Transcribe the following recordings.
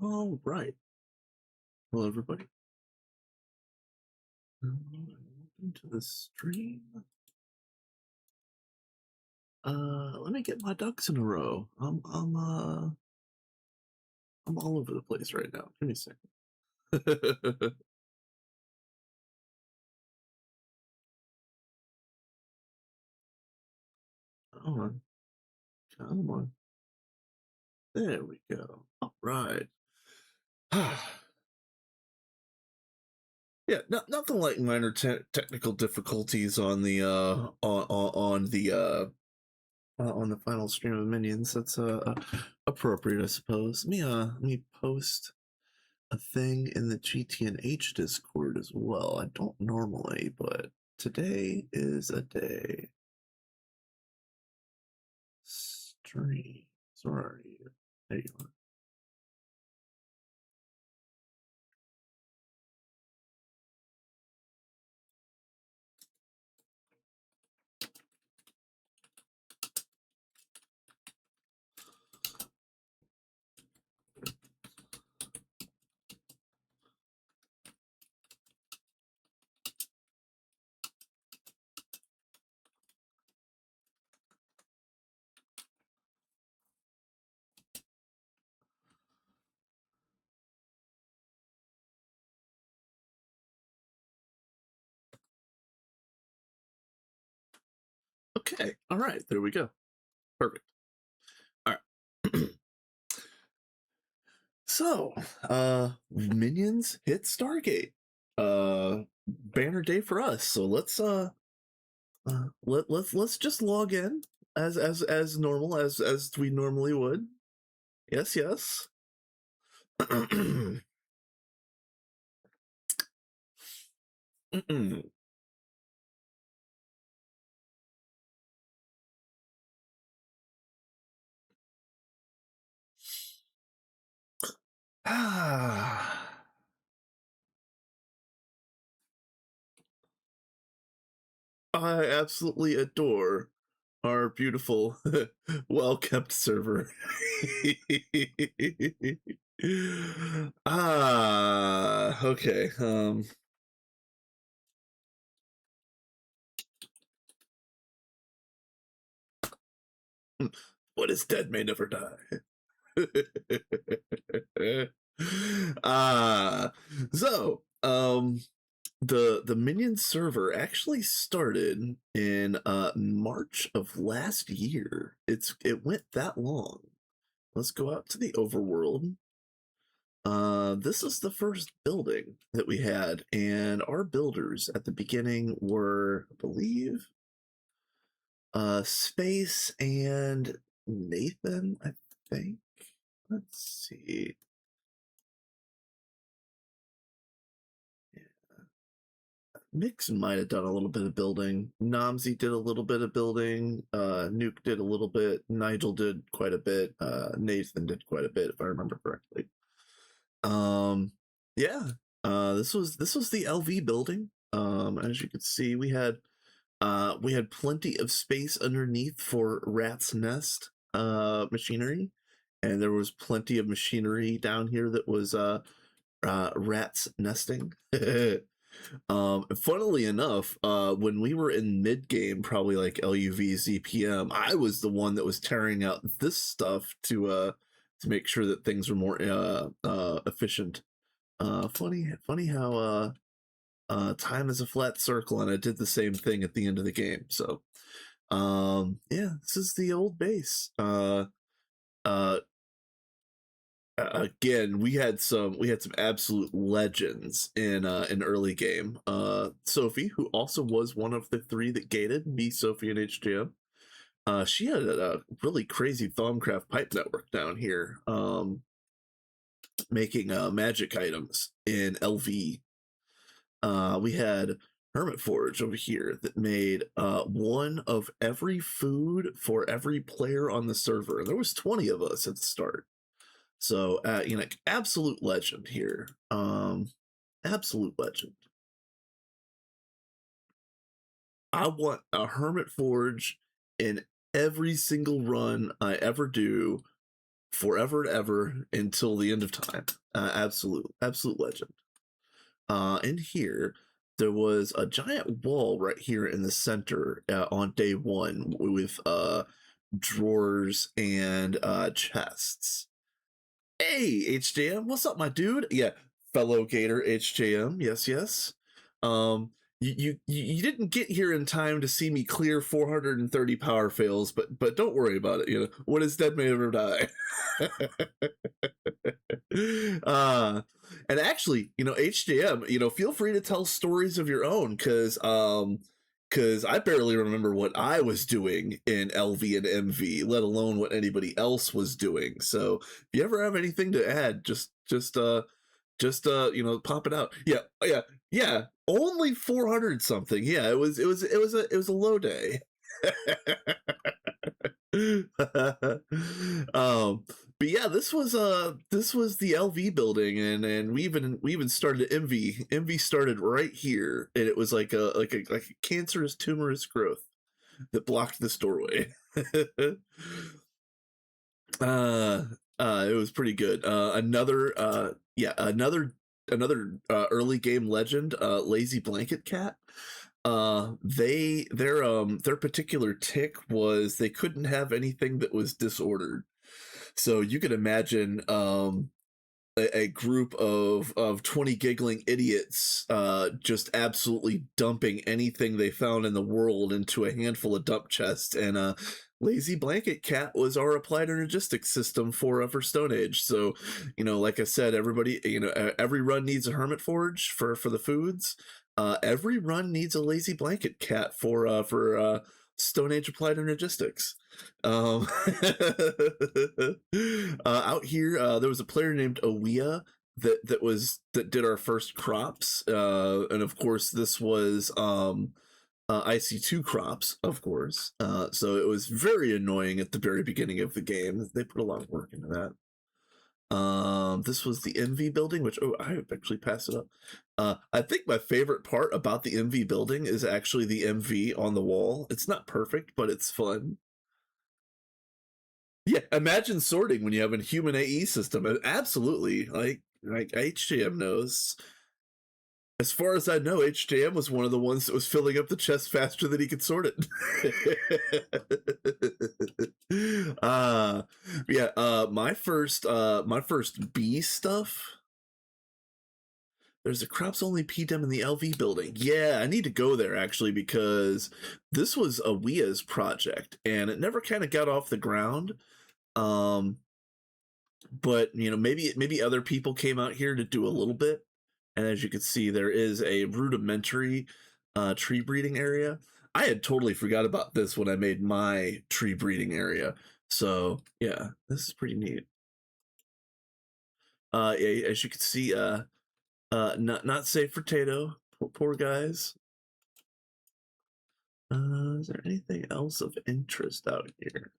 All right. Hello, everybody. Welcome to the stream. Let me get my ducks in a row. I'm all over the place right now. Give me a second. Come on, come on. There we go. All right. Yeah, nothing like minor technical difficulties on the on the final stream of Minions. That's appropriate, I suppose. Let me post a thing in the GTNH Discord as well. I don't normally, but today is a day. Streams. Where are you? There you are. Okay, all right, there we go. Perfect. All right. So, Minions hit Stargate. Banner day for us. So let's just log in as normal as we normally would. Yes, yes. Ah. I absolutely adore our beautiful, well-kept server. Okay. What is dead may never die. So, the Minion server actually started in March of last year. It went that long. Let's go out to the overworld. This is the first building that we had, and our builders at the beginning were, I believe, Space and Nathan, I think. Let's see. Mix might have done a little bit of building. Namzi did a little bit of building. Nuke did a little bit. Nigel did quite a bit. Nathan did quite a bit, if I remember correctly. Yeah. This was the LV building. As you can see, we had plenty of space underneath for Rat's Nest machinery, and there was plenty of machinery down here that was rats nesting. Funnily enough, when we were in mid game, probably like LUV ZPM, I was the one that was tearing out this stuff to make sure that things were more efficient. Funny how time is a flat circle, and I did the same thing at the end of the game. So yeah, this is the old base. Again, we had some absolute legends in early game. Sophie, who also was one of the three that gated, me, Sophie, and HGM. She had a really crazy Thaumcraft pipe network down here, making magic items in LV. We had Hermit Forge over here that made one of every food for every player on the server. There was 20 of us at the start. So, absolute legend here. Absolute legend. I want a Hermit Forge in every single run I ever do forever and ever until the end of time. Absolute legend. In here, there was a giant wall right here in the center on day one with drawers and chests. Hey, HJM, what's up, my dude? Yeah, fellow Gator HJM. Yes, yes. You didn't get here in time to see me clear 430 power fails, but don't worry about it. You know, what is dead may never die. uh and actually, you know, HJM, you know, feel free to tell stories of your own, because I barely remember what I was doing in LV and MV, let alone what anybody else was doing. So if you ever have anything to add, just you know, pop it out. Yeah, yeah. Only 400 something. Yeah, it was a low day. But yeah, this was the LV building, and we even started MV. MV started right here, and it was like a cancerous tumorous growth that blocked this doorway. uh it was pretty good. Another early game legend, Lazy Blanket Cat. Their particular tick was they couldn't have anything that was disordered. So you could imagine a group of 20 giggling idiots just absolutely dumping anything they found in the world into a handful of dump chests, and Lazy Blanket Cat was our applied energistics system for Stone Age. So, you know, like I said, everybody, you know, every run needs a Hermit Forge for the foods. Every run needs a Lazy Blanket Cat for Stone Age applied energistics. Out here, there was a player named Awea that did our first crops, and of course, this was IC2 crops, of course. So it was very annoying at the very beginning of the game. They put a lot of work into that. This was the MV building, which I actually passed it up. I think my favorite part about the MV building is actually the MV on the wall. It's not perfect, but it's fun. Yeah, imagine sorting when you have a human AE system. Absolutely, like HJM knows. As far as I know, HJM was one of the ones that was filling up the chest faster than he could sort it. Yeah. My first B stuff. There's a crops only PDEM in the LV building. Yeah, I need to go there actually, because this was a Wia's project and it never kind of got off the ground. Um, but you know, maybe other people came out here to do a little bit. And as you can see, there is a rudimentary tree breeding area. I had totally forgot about this when I made my tree breeding area. So yeah, this is pretty neat. Yeah, as you can see, not safe for Tato. Poor guys. Is there anything else of interest out here?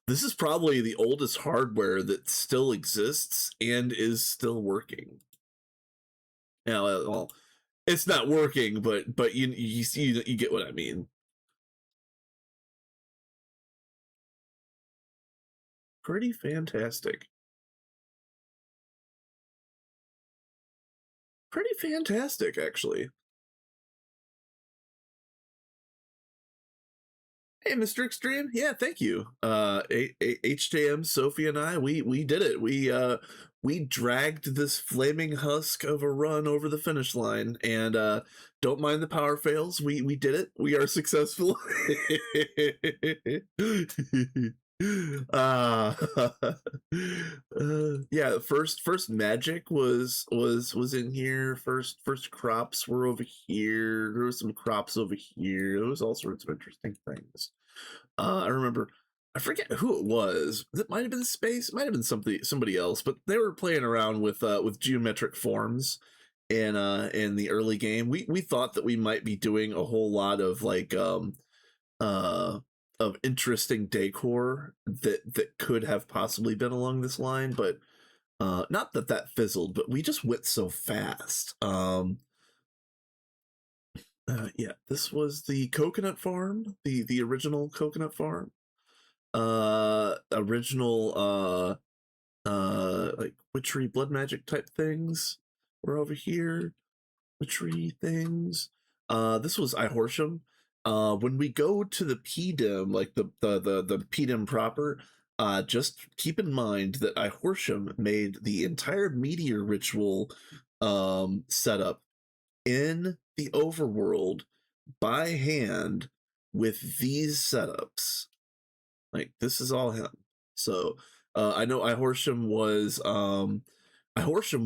This is probably the oldest hardware that still exists and is still working. Now, well, it's not working, but you see, you get what I mean. Pretty fantastic. Pretty fantastic, actually. Hey, Mr. Extreme. Yeah, thank you. HJM, Sophie, and I, we did it. We dragged this flaming husk of a run over the finish line, and don't mind the power fails. We did it. We are successful. uh, yeah, first magic was in here. First crops were over here. There was some crops over here. There was all sorts of interesting things. I remember, I forget who it was. It might have been Space. It might have been somebody else. But they were playing around with geometric forms in the early game. We thought that we might be doing a whole lot of uh of interesting decor that could have possibly been along this line, but not that fizzled. But we just went so fast. Yeah, this was the coconut farm, the original coconut farm. Original like witchery blood magic type things were over here. Witchery things. This was Ihorsham. When we go to the PDIM, like the PDIM proper, just keep in mind that Ihorsham made the entire meteor ritual setup in the overworld by hand with these setups. Like, this is all him. So I know Ihorsham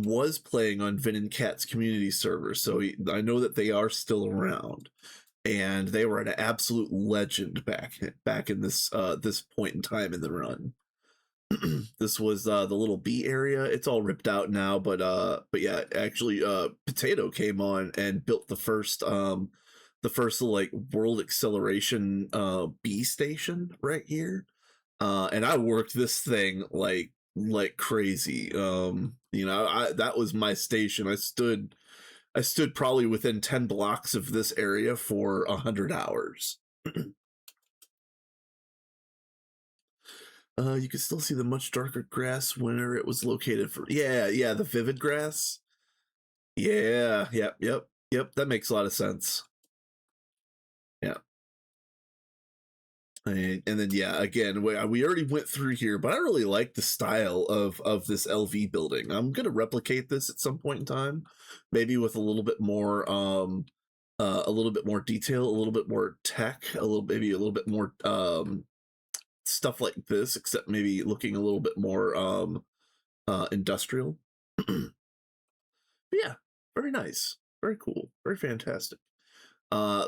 was playing on Vin and Cat's community server, so I know that they are still around, and they were an absolute legend back in this point in time in the run. This was the little B area. It's all ripped out now, but yeah, actually, Potato came on and built the first like world acceleration B station right here. And I worked this thing like crazy. That was my station. I stood probably within 10 blocks of this area for 100 hours. You can still see the much darker grass where it was located for. Yeah, the vivid grass. Yeah, yep. That makes a lot of sense. Yeah. And then yeah, again, we already went through here, but I really like the style of this LV building. I'm gonna replicate this at some point in time, maybe with a little bit more detail, a little bit more tech, maybe a little bit more stuff like this, except maybe looking a little bit more industrial. But yeah, very nice, very cool, very fantastic.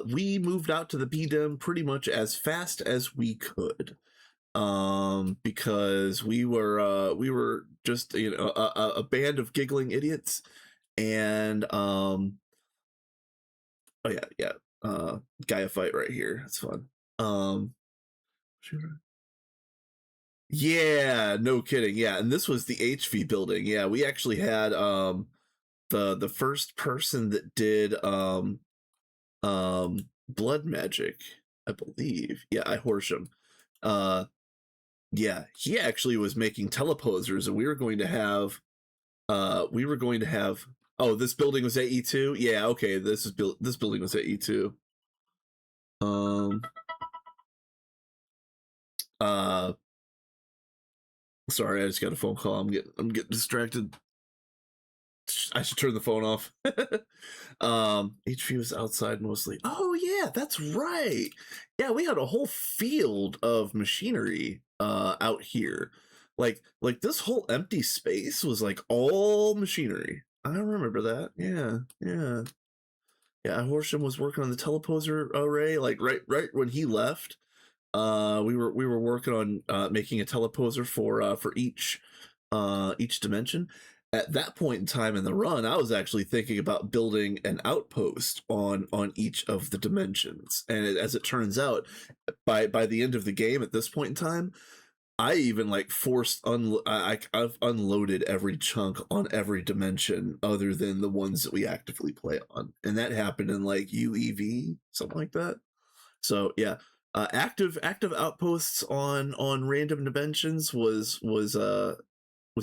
We moved out to the PDIM pretty much as fast as we could, because we were just a band of giggling idiots, and oh yeah, Gaia fight right here. It's fun. Yeah, no kidding. Yeah, and this was the HV building. Yeah, we actually had the first person that did blood magic, I believe. Yeah, Ihorsham. Yeah, he actually was making teleposers, and we were going to have oh, this building was at E2. Yeah, okay, this building was at E2. um uh Sorry, I just got a phone call. I'm getting distracted. I should turn the phone off. HV was outside mostly. Oh yeah, that's right. Yeah, we had a whole field of machinery out here. Like this whole empty space was like all machinery. I remember that. Yeah, Horsham was working on the teleposer array, like right when he left. We were working on making a teleposer for each dimension. At that point in time in the run, I was actually thinking about building an outpost on each of the dimensions. And as it turns out, by the end of the game, at this point in time, I even like I've unloaded every chunk on every dimension other than the ones that we actively play on, and that happened in like UEV, something like that. So yeah, active outposts on random dimensions was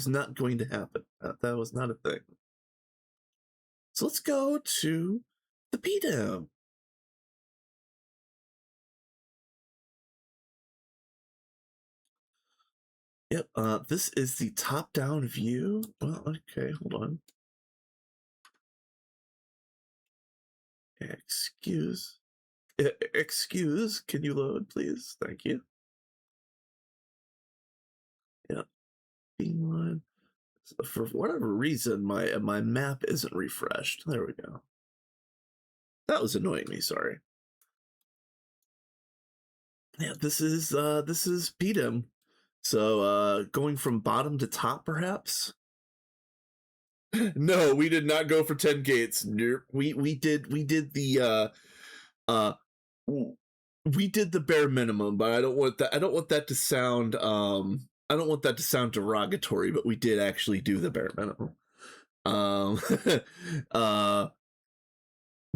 not going to happen. That was not a thing. So let's go to the PDAM. Yep, this is the top-down view. Well, okay, hold on. Excuse, can you load, please? Thank you. Yep, beamline. For whatever reason, my map isn't refreshed. There we go. That was annoying me, sorry. Yeah, this is PDAM. So going from bottom to top, perhaps. No, we did not go for 10 gates. We did we did the bare minimum, but I don't want that to sound I don't want that to sound derogatory, but we did actually do the bare minimum. um uh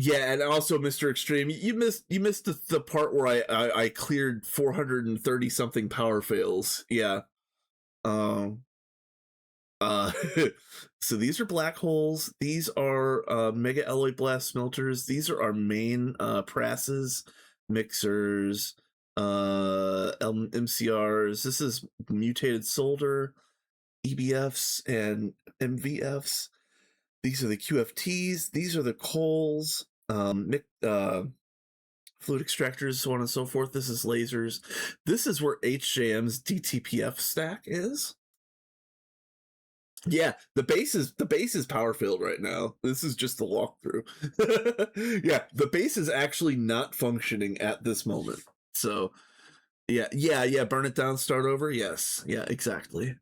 Yeah, and also Mr. Extreme, you missed the part where I cleared 430 something power fails. Yeah. Um uh so these are black holes. These are mega alloy blast smelters. These are our main presses, mixers, MCRs. This is mutated solder, EBFs and MVFs. These are the QFTs. These are the coals. Fluid extractors, so on and so forth. This is lasers. This is where HJM's DTPF stack is. Yeah, the base is power filled right now. This is just the walkthrough. Yeah, the base is actually not functioning at this moment. So yeah, burn it down, start over. Yes, yeah, exactly.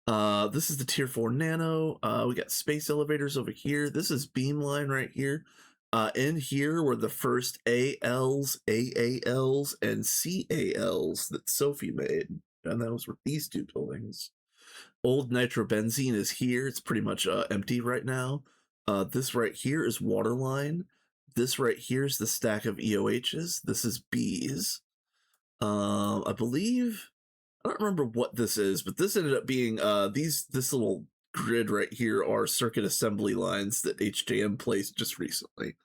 This is the tier 4 nano. We got space elevators over here. This is beamline right here. In here were the first ALs, AALs, and CALs that Sophie made. And those were these two buildings. Old nitrobenzene is here. It's pretty much empty right now. This right here is waterline. This right here is the stack of EOHs. This is Bs. I believe, I don't remember what this is, but this ended up being this little grid right here are circuit assembly lines that HJM placed just recently.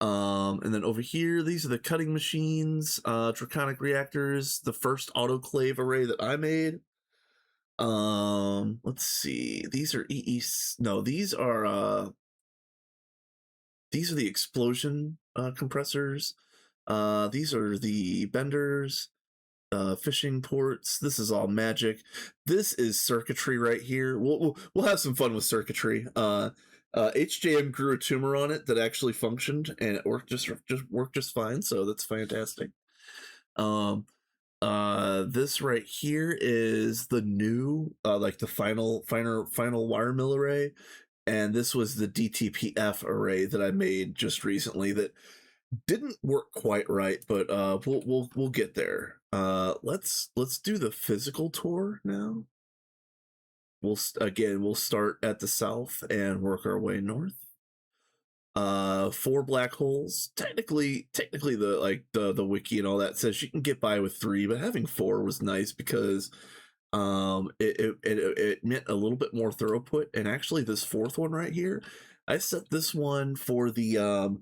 And then over here, these are the cutting machines, draconic reactors, the first autoclave array that I made. Let's see. These are these are the explosion compressors. These are the benders, fishing ports. This is all magic. This is circuitry right here. We'll have some fun with circuitry. HJM grew a tumor on it that actually functioned, and it worked just worked just fine. So that's fantastic. This right here is the new like the final wire mill array, and this was the DTPF array that I made just recently that didn't work quite right, but we'll get there. Let's do the physical tour now. We'll start at the south and work our way north. 4 black holes. Technically the wiki and all that says you can get by with 3, but having 4 was nice because it meant a little bit more throughput. And actually this 4th one right here, I set this one for the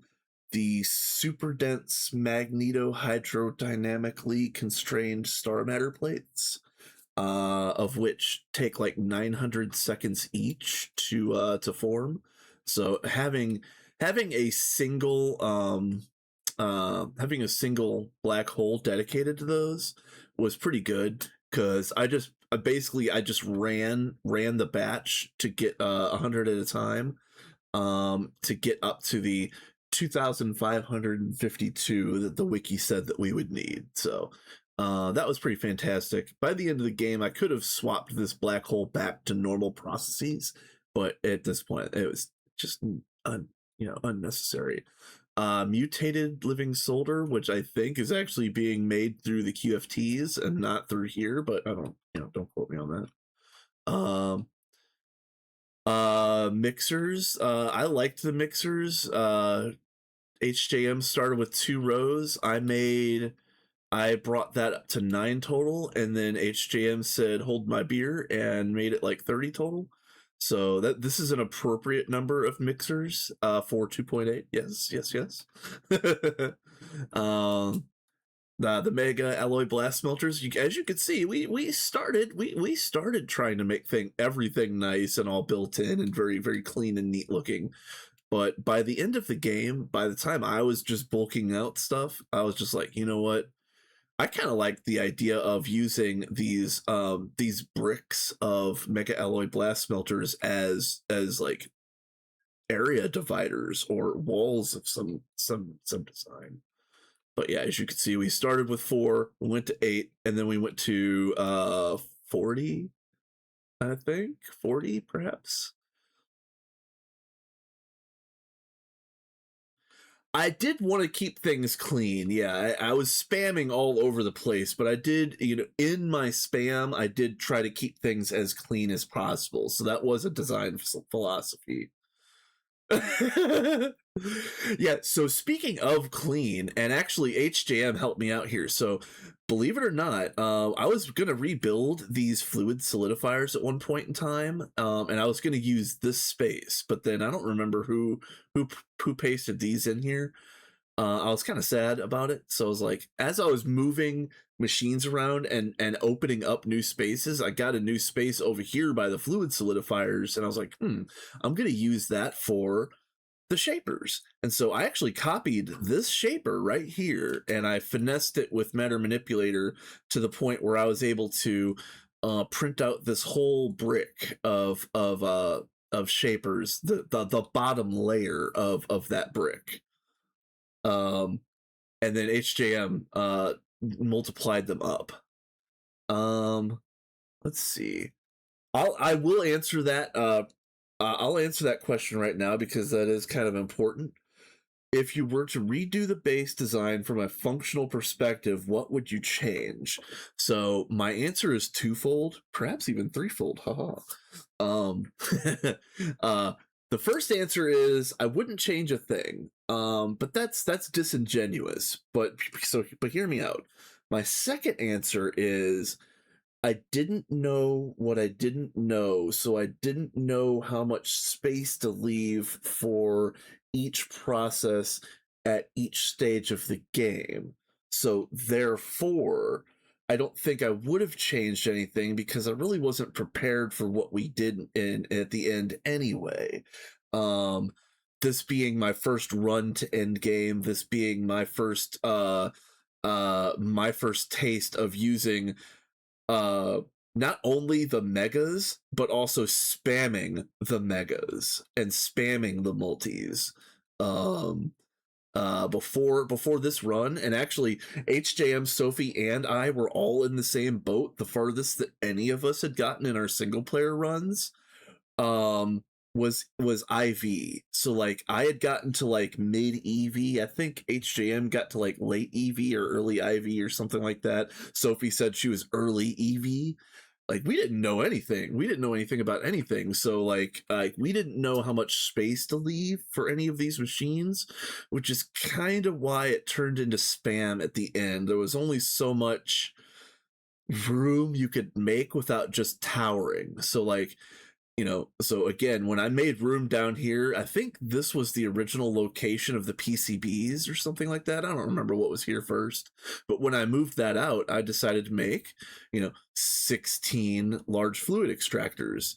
super dense magneto hydrodynamically constrained star matter plates, of which take like 900 seconds each to form. So having a single black hole dedicated to those was pretty good, because I just ran the batch to get 100 at a time, to get up to the 2,552 that the wiki said that we would need. So that was pretty fantastic. By the end of the game, I could have swapped this black hole back to normal processes, but at this point, it was just unnecessary. Mutated living solder, which I think is actually being made through the QFTs and not through here, but I don't quote me on that. Mixers. I liked the mixers. HJM started with 2 rows. I brought that up to 9 total, and then HJM said hold my beer and made it like 30 total. So this is an appropriate number of mixers for 2.8. Yes. The mega alloy blast smelters, as you can see, we started trying to make everything nice and all built in and very, very clean and neat looking. But by the end of the game, by the time I was just bulking out stuff, I was just like, you know what? I kind of like the idea of using these bricks of mega alloy blast smelters as like area dividers or walls of some design. But yeah, as you can see, we started with 4, we went to 8, and then we went to 40, I think 40 perhaps. I did want to keep things clean. Yeah, I was spamming all over the place, but I did, in my spam, I did try to keep things as clean as possible. So that was a design philosophy. Yeah, so speaking of clean, and actually HJM helped me out here. So believe it or not, I was gonna rebuild these fluid solidifiers at one point in time, and I was gonna use this space, but then I don't remember who who pasted these in here. I was kind of sad about it, so I was like, as I was moving machines around and opening up new spaces, I got a new space over here by the fluid solidifiers, and I was like, I'm gonna use that for the shapers. And so I actually copied this shaper right here and I finessed it with Matter Manipulator to the point where I was able to print out this whole brick of shapers, the bottom layer of that brick. And then HJM multiplied them up. Let's see. I will answer that I'll answer that question right now because that is kind of important. If you were to redo the base design from a functional perspective, what would you change? So my answer is twofold, perhaps even threefold. Haha. The first answer is I wouldn't change a thing. But that's disingenuous. But hear me out. My second answer is I didn't know what I didn't know, so I didn't know how much space to leave for each process at each stage of the game. So therefore, I don't think I would have changed anything because I really wasn't prepared for what we did in at the end anyway. Um, this being my first run to end game, this being my first taste of using not only the megas but also spamming the megas and spamming the multis before this run. And actually HJM, Sophie, and I were all in the same boat. The farthest that any of us had gotten in our single player runs um was IV. So like I had gotten to like mid EV. I think HJM got to like late EV or early IV or something like that. Sophie said she was early EV. Like we didn't know anything. We didn't know anything about anything. So like we didn't know how much space to leave for any of these machines, which is kind of why it turned into spam at the end. There was only so much room you could make without just towering. So like, so again, when I made room down here, I think this was the original location of the PCBs or something like that. I don't remember what was here first. But when I moved that out, I decided to make, 16 large fluid extractors.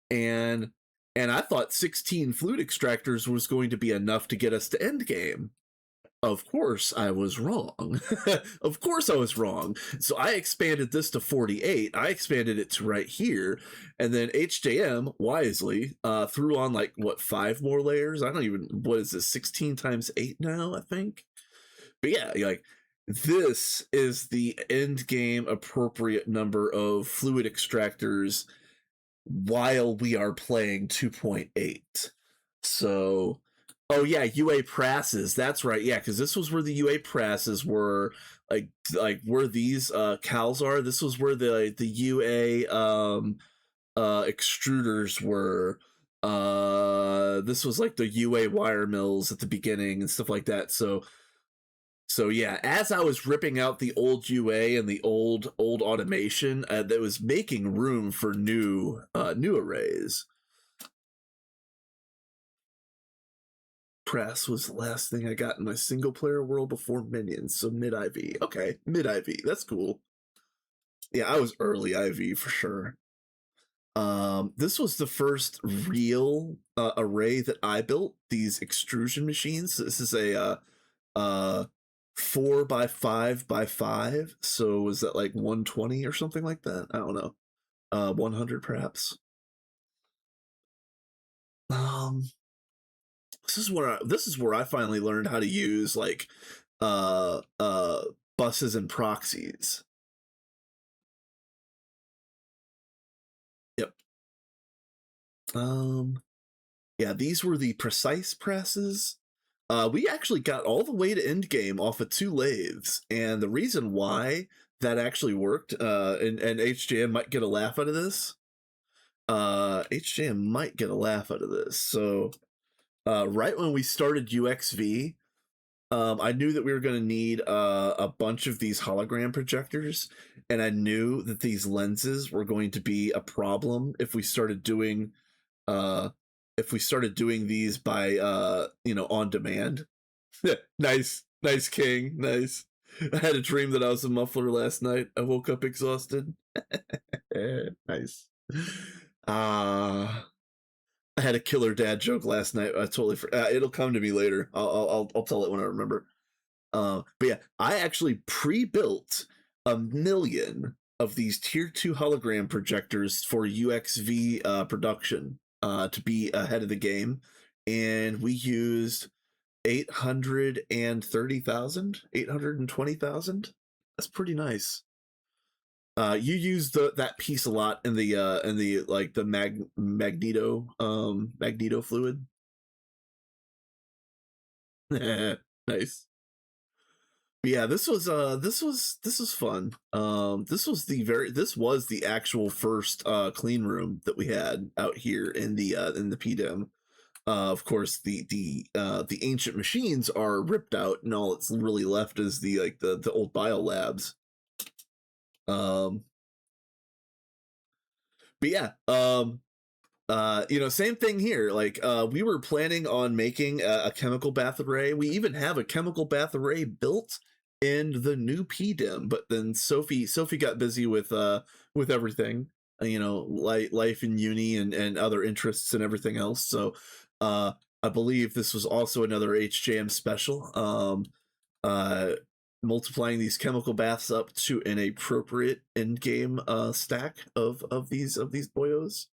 And I thought 16 fluid extractors was going to be enough to get us to end game. Of course I was wrong. Of course I was wrong. So I expanded this to 48. I expanded it to right here. And then HJM wisely threw on like, what, 5 more layers? I don't even, what is this, 16 times 8 now, I think? But yeah, like, this is the end game appropriate number of fluid extractors while we are playing 2.8. So, oh yeah, UA Prasses. That's right. Yeah, because this was where the UA Prasses were, like where these cals are. This was where the UA extruders were. This was like the UA wire mills at the beginning and stuff like that. So yeah, as I was ripping out the old UA and the old automation, that was making room for new arrays. Press was the last thing I got in my single player world before Minions, so mid IV. Okay, mid IV. That's cool. Yeah, I was early IV for sure. This was the first real array that I built. These extrusion machines. This is a 4 by 5 by 5. So was that like 120 or something like that? I don't know. 100 perhaps. Um, this is where I finally learned how to use like uh uh buses and proxies. Yep. Yeah, these were the precise presses. We actually got all the way to endgame off of 2 lathes, and the reason why that actually worked, and HJM might get a laugh out of this. HJM might get a laugh out of this. So right when we started UXV, I knew that we were going to need a bunch of these hologram projectors, and I knew that these lenses were going to be a problem uh, if we started doing these by on demand. Nice, nice, King, nice. I had a dream that I was a muffler last night. I woke up exhausted. Nice. I had a killer dad joke last night. I totally it'll come to me later. I'll tell it when I remember. But yeah, I actually pre-built 1,000,000 of these tier 2 hologram projectors for UXV production to be ahead of the game, and we used 830,000, 820,000. That's pretty nice. You use that piece a lot in the like the magneto fluid. Nice. But yeah, this was fun. This was the actual first clean room that we had out here in the PDEM. Of course, the ancient machines are ripped out, and all that's really left is the old bio labs. Um, but yeah, same thing here. Like, we were planning on making a chemical bath array. We even have a chemical bath array built in the new PDIM, but then Sophie got busy with everything, life in uni and other interests and everything else. So, I believe this was also another HJM special. Uh, Multiplying these chemical baths up to an appropriate end game stack of these boyos.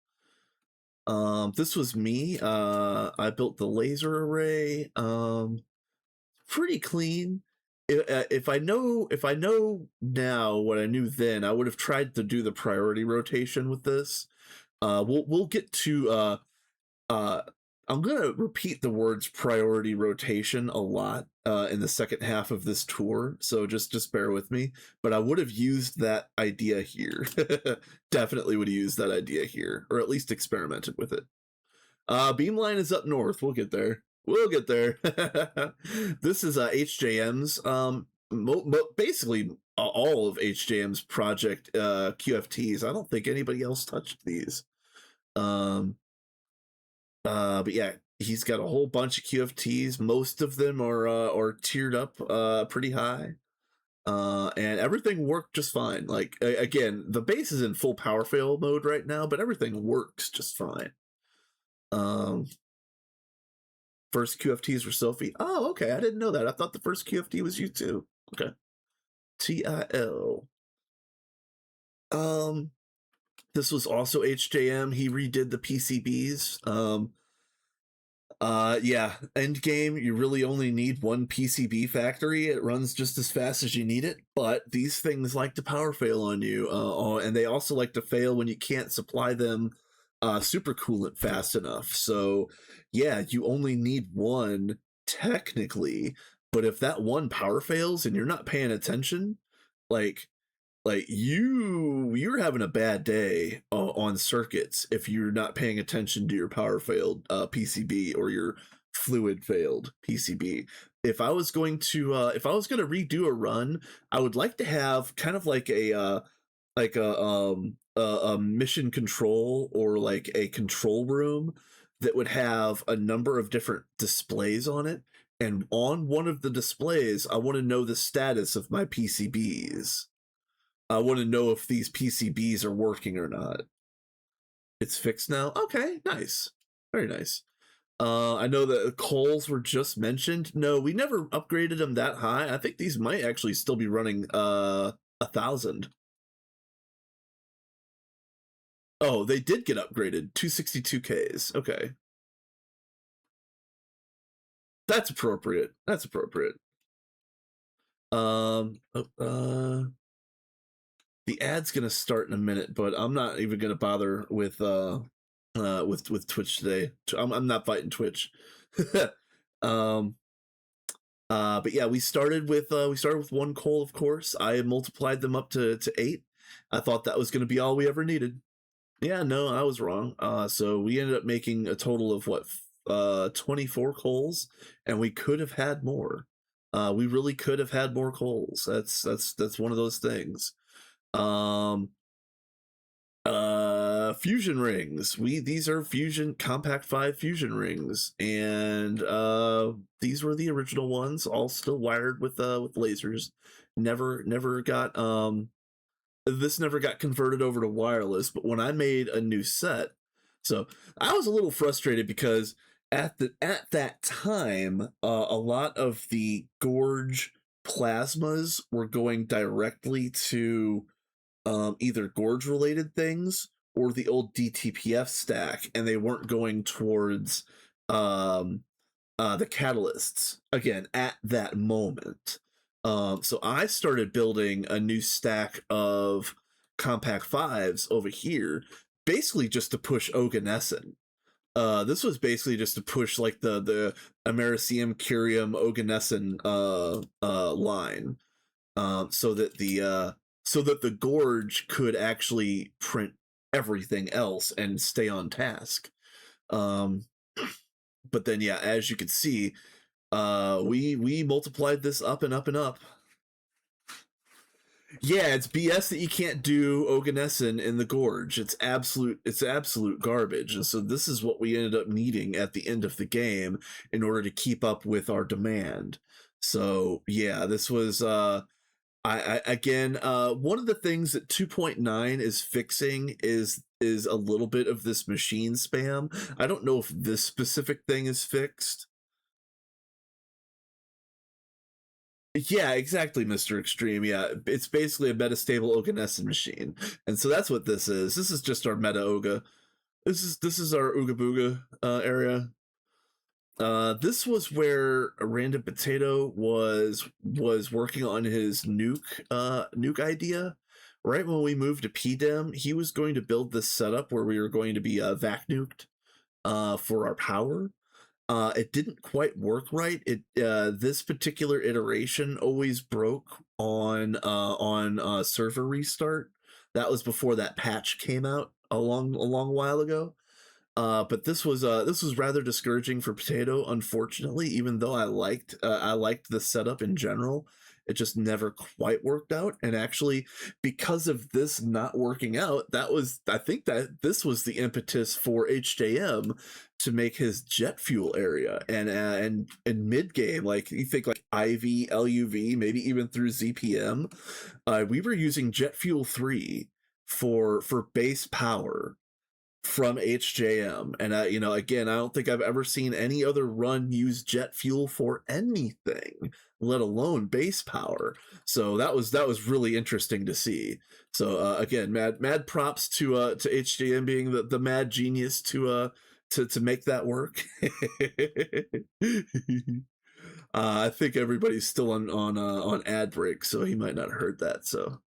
This was me. I built the laser array. Pretty clean. If I know now what I knew then, I would have tried to do the priority rotation with this. We'll get to uh I'm gonna repeat the words priority rotation a lot in the second half of this tour, so just bear with me. But I would have used that idea here. Definitely would have used that idea here, or at least experimented with it. Beamline is up north. We'll get there. We'll get there. This is HJM's. Basically all of HJM's project QFTs. I don't think anybody else touched these. But yeah, he's got a whole bunch of QFTs. Most of them are tiered up pretty high. And everything worked just fine. Like, again, the base is in full power fail mode right now, but everything works just fine. First QFTs were Sophie. Oh, okay. I didn't know that. I thought the first QFT was you too. Okay. TIL. This was also HJM. He redid the PCBs. Yeah, end game, you really only need one PCB factory. It runs just as fast as you need it, but these things like to power fail on you, and they also like to fail when you can't supply them supercoolant fast enough. So yeah, you only need one technically, but if that one power fails and you're not paying attention, like you're having a bad day on circuits if you're not paying attention to your power failed PCB or your fluid failed PCB. If I was going to redo a run, I would like to have kind of like a mission control, or like a control room that would have a number of different displays on it, and on one of the displays I want to know the status of my PCBs. I want to know if these PCBs are working or not. It's fixed now? Okay, nice. Very nice. I know that coals were just mentioned. No, we never upgraded them that high. I think these might actually still be running 1,000. Oh, they did get upgraded. 262Ks. Okay. That's appropriate. That's appropriate. The ad's gonna start in a minute, but I'm not even gonna bother with Twitch today. I'm not fighting Twitch. But yeah, we started with one coal, of course. I multiplied them up to 8. I thought that was gonna be all we ever needed. Yeah, no, I was wrong. So we ended up making a total of what, 24 coals, and we could have had more. We really could have had more coals. That's one of those things. Um, fusion rings. These are fusion compact 5 fusion rings, and these were the original ones, all still wired with lasers. Never got this never got converted over to wireless. But when I made a new set, so I was a little frustrated because at that time, a lot of the Gorge plasmas were going directly to either Gorge related things or the old DTPF stack, and they weren't going towards um, the catalysts again at that moment. So I started building a new stack of compact fives over here, basically just to push Oganesson. This was basically just to push like the Americium Curium Oganesson line, so that the Gorge could actually print everything else and stay on task. But then yeah, as you can see, we multiplied this up and up and up. Yeah, it's BS that you can't do Oganesson in the Gorge. It's absolute garbage. And so this is what we ended up needing at the end of the game in order to keep up with our demand. So yeah, this was I again, one of the things that 2.9 is fixing is a little bit of this machine spam. I don't know if this specific thing is fixed. Yeah, exactly, Mr. Extreme. Yeah, it's basically a metastable Oganesson machine, and so that's what this is. This is just our meta Oga. This is our Ooga Booga area. This was where a Random Potato was working on his nuke idea. Right when we moved to PDEM, he was going to build this setup where we were going to be vac nuked for our power. It didn't quite work right. This particular iteration always broke on server restart. That was before that patch came out a long while ago. But this was rather discouraging for Potato, unfortunately. Even though I liked the setup in general, it just never quite worked out. And actually, because of this not working out, I think that this was the impetus for HJM to make his jet fuel area and mid game, like you think like IV, LUV, maybe even through ZPM, we were using jet fuel 3 for base power from HJM. And again, I don't think I've ever seen any other run use jet fuel for anything, let alone base power. So that was really interesting to see. So again, mad props to HJM being the mad genius to make that work. I think everybody's still on ad break, so he might not have heard that. So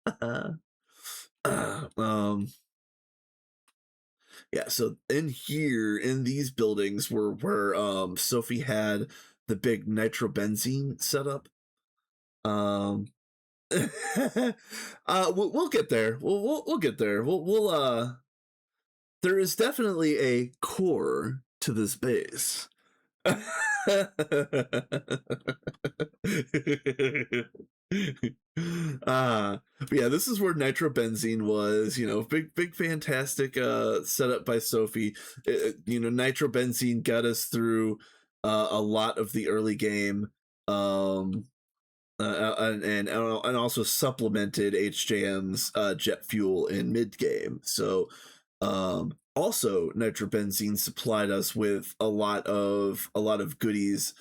yeah, so in here in these buildings where Sophie had the big nitrobenzene setup. We'll get there. We'll get there. We'll there is definitely a core to this base. Yeah, this is where nitrobenzene was, big fantastic setup by Sophie. Nitrobenzene got us through a lot of the early game, and also supplemented HJM's jet fuel in mid game. So also nitrobenzene supplied us with a lot of goodies,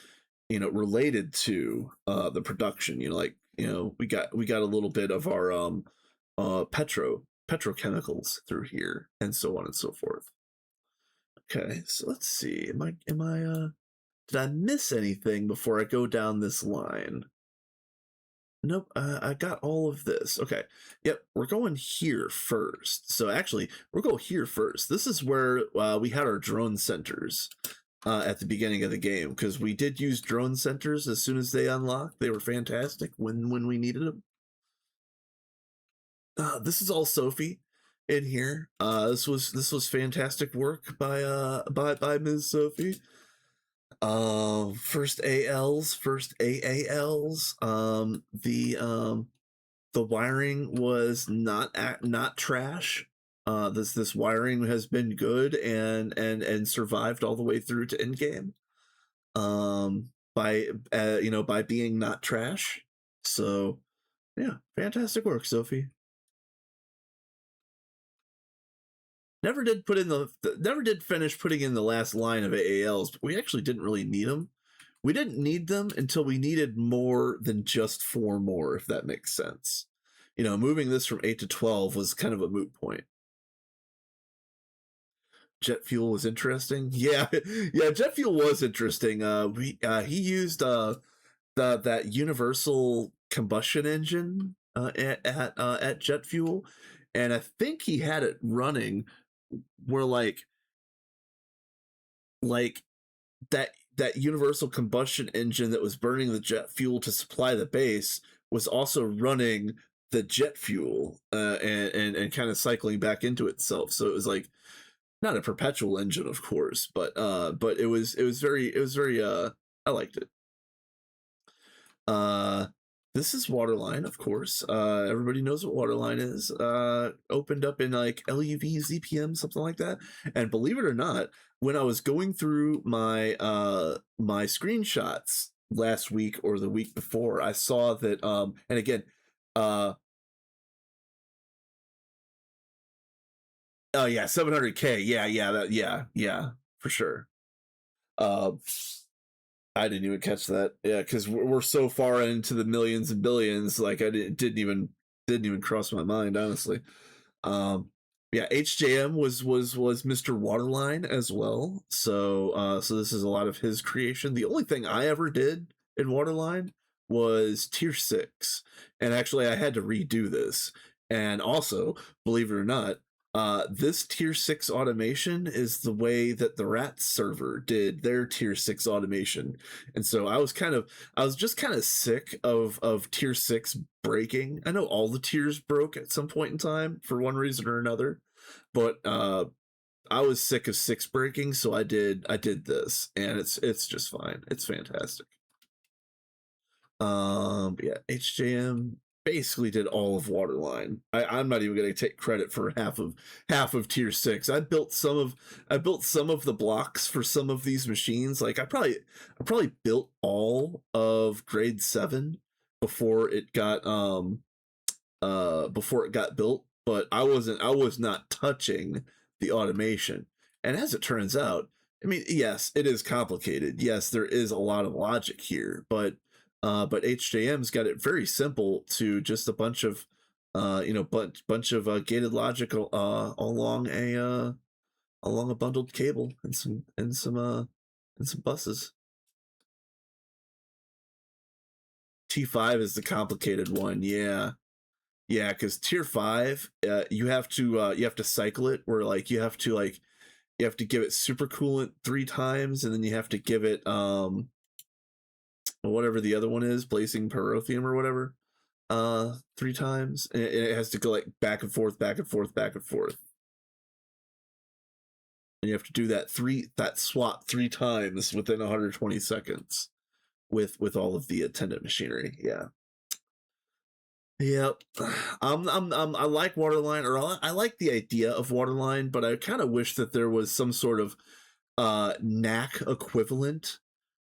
related to the production. We got a little bit of our petrochemicals through here, and so on and so forth. Okay, so let's see. Am I did I miss anything before I go down this line? Nope, I got all of this. Okay, yep, we're going here first. So actually, we'll go here first. This is where we had our drone centers at the beginning of the game, because we did use drone centers as soon as they unlocked. They were fantastic when we needed them. This is all Sophie in here. This was fantastic work by Ms. Sophie. First ALs, first AALs. The wiring was not trash. This wiring has been good and survived all the way through to endgame. By by being not trash. So yeah, fantastic work, Sophie. Never did finish putting in the last line of AALs, but we actually didn't really need them. We didn't need them until we needed more than just 4 more, if that makes sense. Moving this from 8 to 12 was kind of a moot point. Jet fuel was interesting. Yeah, yeah, jet fuel was interesting. He used that universal combustion engine at jet fuel, and I think he had it running where like that universal combustion engine that was burning the jet fuel to supply the base was also running the jet fuel and kind of cycling back into itself. So it was like not a perpetual engine, of course, but it was very I liked it. Uh, this is Waterline, of course. Everybody knows what Waterline is. Opened up in like LUV, ZPM, something like that. And believe it or not, when I was going through my screenshots last week or the week before, I saw that and again, uh oh yeah, 700K. Yeah, for sure. Uh I didn't even catch that. Yeah, because we're so far into the millions and billions, like I didn't even cross my mind, honestly. Um, yeah, HJM was Mr. Waterline as well. So this is a lot of his creation. The only thing I ever did in Waterline was tier 6, and actually I had to redo this. And also, believe it or not, this tier 6 automation is the way that the Rats server did their tier 6 automation. And so I was just kind of sick of tier 6 breaking. I know all the tiers broke at some point in time for one reason or another, but I was sick of 6 breaking, so I did this, and it's just fine. It's fantastic. Yeah, HJM basically did all of Waterline. I'm not even going to take credit for half of tier 6. I built some of the blocks for some of these machines. Like I probably built all of grade 7 before it got built, but I was not touching the automation. And as it turns out, I mean, yes, it is complicated. Yes, there is a lot of logic here, but HJM's got it very simple to just a bunch of bunch of gated logic along a bundled cable and some buses. T5 is the complicated one. Yeah. Yeah, because tier 5, you have to cycle it where like you have to give it supercoolant 3 times, and then you have to give it whatever the other one is, blazing pyrotheum or whatever, 3 times, and it has to go like back and forth, back and forth, back and forth, and you have to do that swap 3 times within 120 seconds with all of the attendant machinery. Yeah. Yep. I like Waterline, or I like the idea of Waterline, but I kind of wish that there was some sort of knack equivalent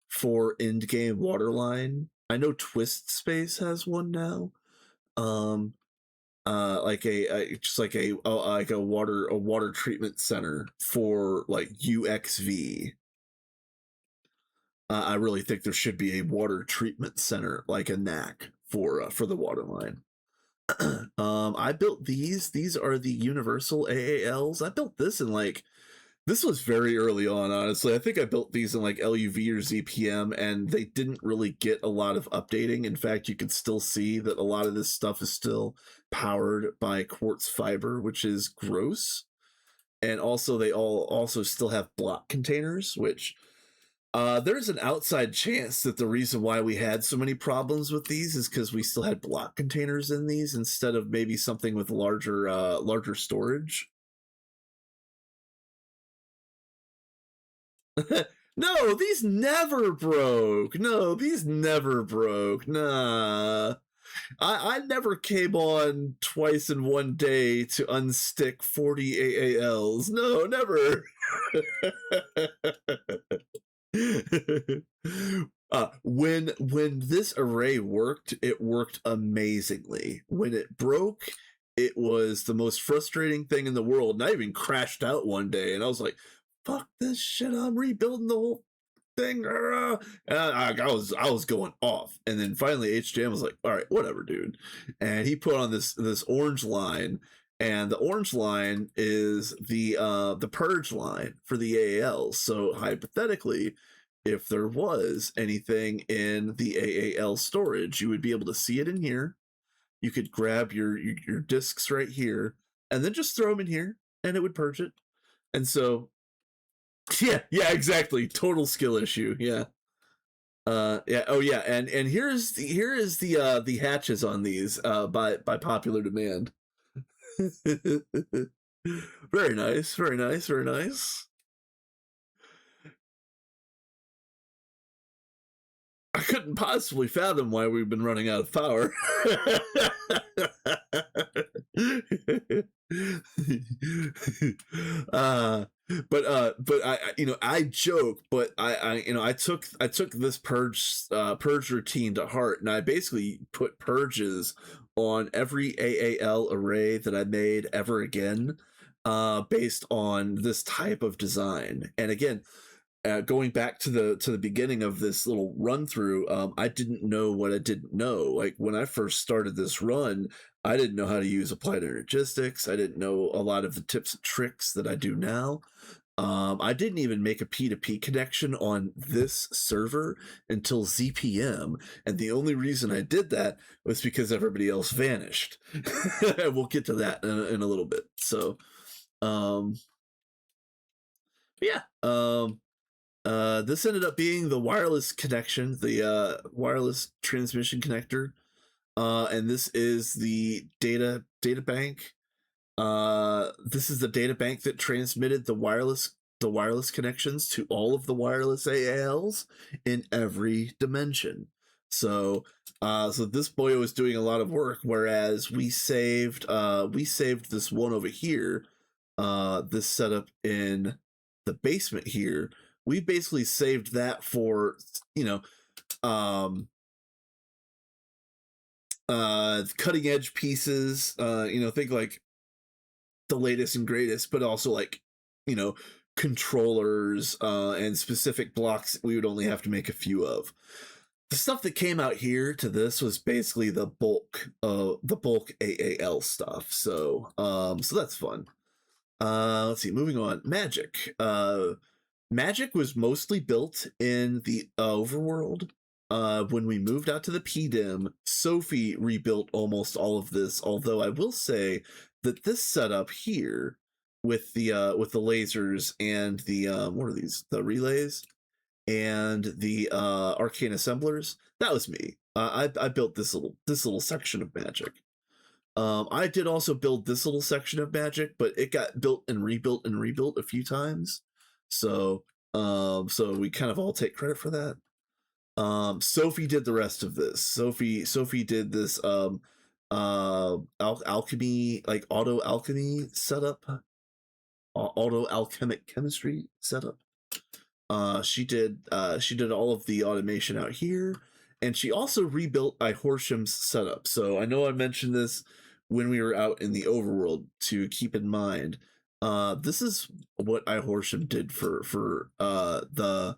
for endgame Waterline. I know Twist Space has one now. Um like just like a water treatment center for like UXV. I really think there should be a water treatment center like a knack for the Waterline. I built these. These are the universal AALs. I built this in like this was very early on, honestly. I think I built these in like LUV or ZPM, and they didn't really get a lot of updating. In fact, you can still see that a lot of this stuff is still powered by quartz fiber, which is gross. And also, they all also still have block containers, which there's an outside chance that the reason why we had so many problems with these is because we still had block containers in these instead of maybe something with larger storage. No, these never broke. No, these never broke. Nah. I never came on twice in one day to unstick 40 AALs. No, never. When this array worked, it worked amazingly. When it broke, it was the most frustrating thing in the world. And I even crashed out one day, and I was like, "Fuck this shit! I'm rebuilding the whole thing." And I was going off, and then finally HJM was like, "All right, whatever, dude," and he put on this orange line, and the orange line is the purge line for the AAL. So hypothetically, if there was anything in the AAL storage, you would be able to see it in here. You could grab your discs right here, and then just throw them in here, and it would purge it. And so, yeah, exactly. Total skill issue. Yeah. Yeah, oh yeah, and here is the hatches on these by popular demand. Very nice, very nice, very nice. I couldn't possibly fathom why we've been running out of power. But I joke, but I took this purge routine to heart, and I basically put purges on every AAL array that I made ever again, based on this type of design. And again, going back to the beginning of this little run through, I didn't know what I didn't know. Like when I first started this run, I didn't know how to use applied energistics. I didn't know a lot of the tips and tricks that I do now. I didn't even make a P2P connection on this server until ZPM, and the only reason I did that was because everybody else vanished. We'll get to that in a little bit. So, um, yeah. This ended up being the wireless connection, the wireless transmission connector, and this is the data bank. This is the data bank that transmitted the wireless connections to all of the wireless AALs in every dimension. So so this boy was doing a lot of work, whereas we saved this one over here, this setup in the basement here. We basically saved that for, you know, cutting edge pieces, think like the latest and greatest, but also like, you know, controllers and specific blocks we would only have to make a few of. The stuff that came out here to this was basically the bulk AAL stuff. So so that's fun. Let's see, moving on. Magic. Magic was mostly built in the overworld. When we moved out to the PDIM, Sophie rebuilt almost all of this. Although I will say that this setup here with the lasers and the what are these? The relays and the arcane assemblers. That was me. I built this little section of magic. I did also build this little section of magic, but it got built and rebuilt a few times. So so we kind of all take credit for that. Sophie did the rest of this. Sophie did this alchemy, like auto alchemy setup, auto alchemic chemistry setup. She did all of the automation out here, and she also rebuilt Ihorshem's setup. So I know I mentioned this when we were out in the overworld to keep in mind. This is what Ihorsham did for the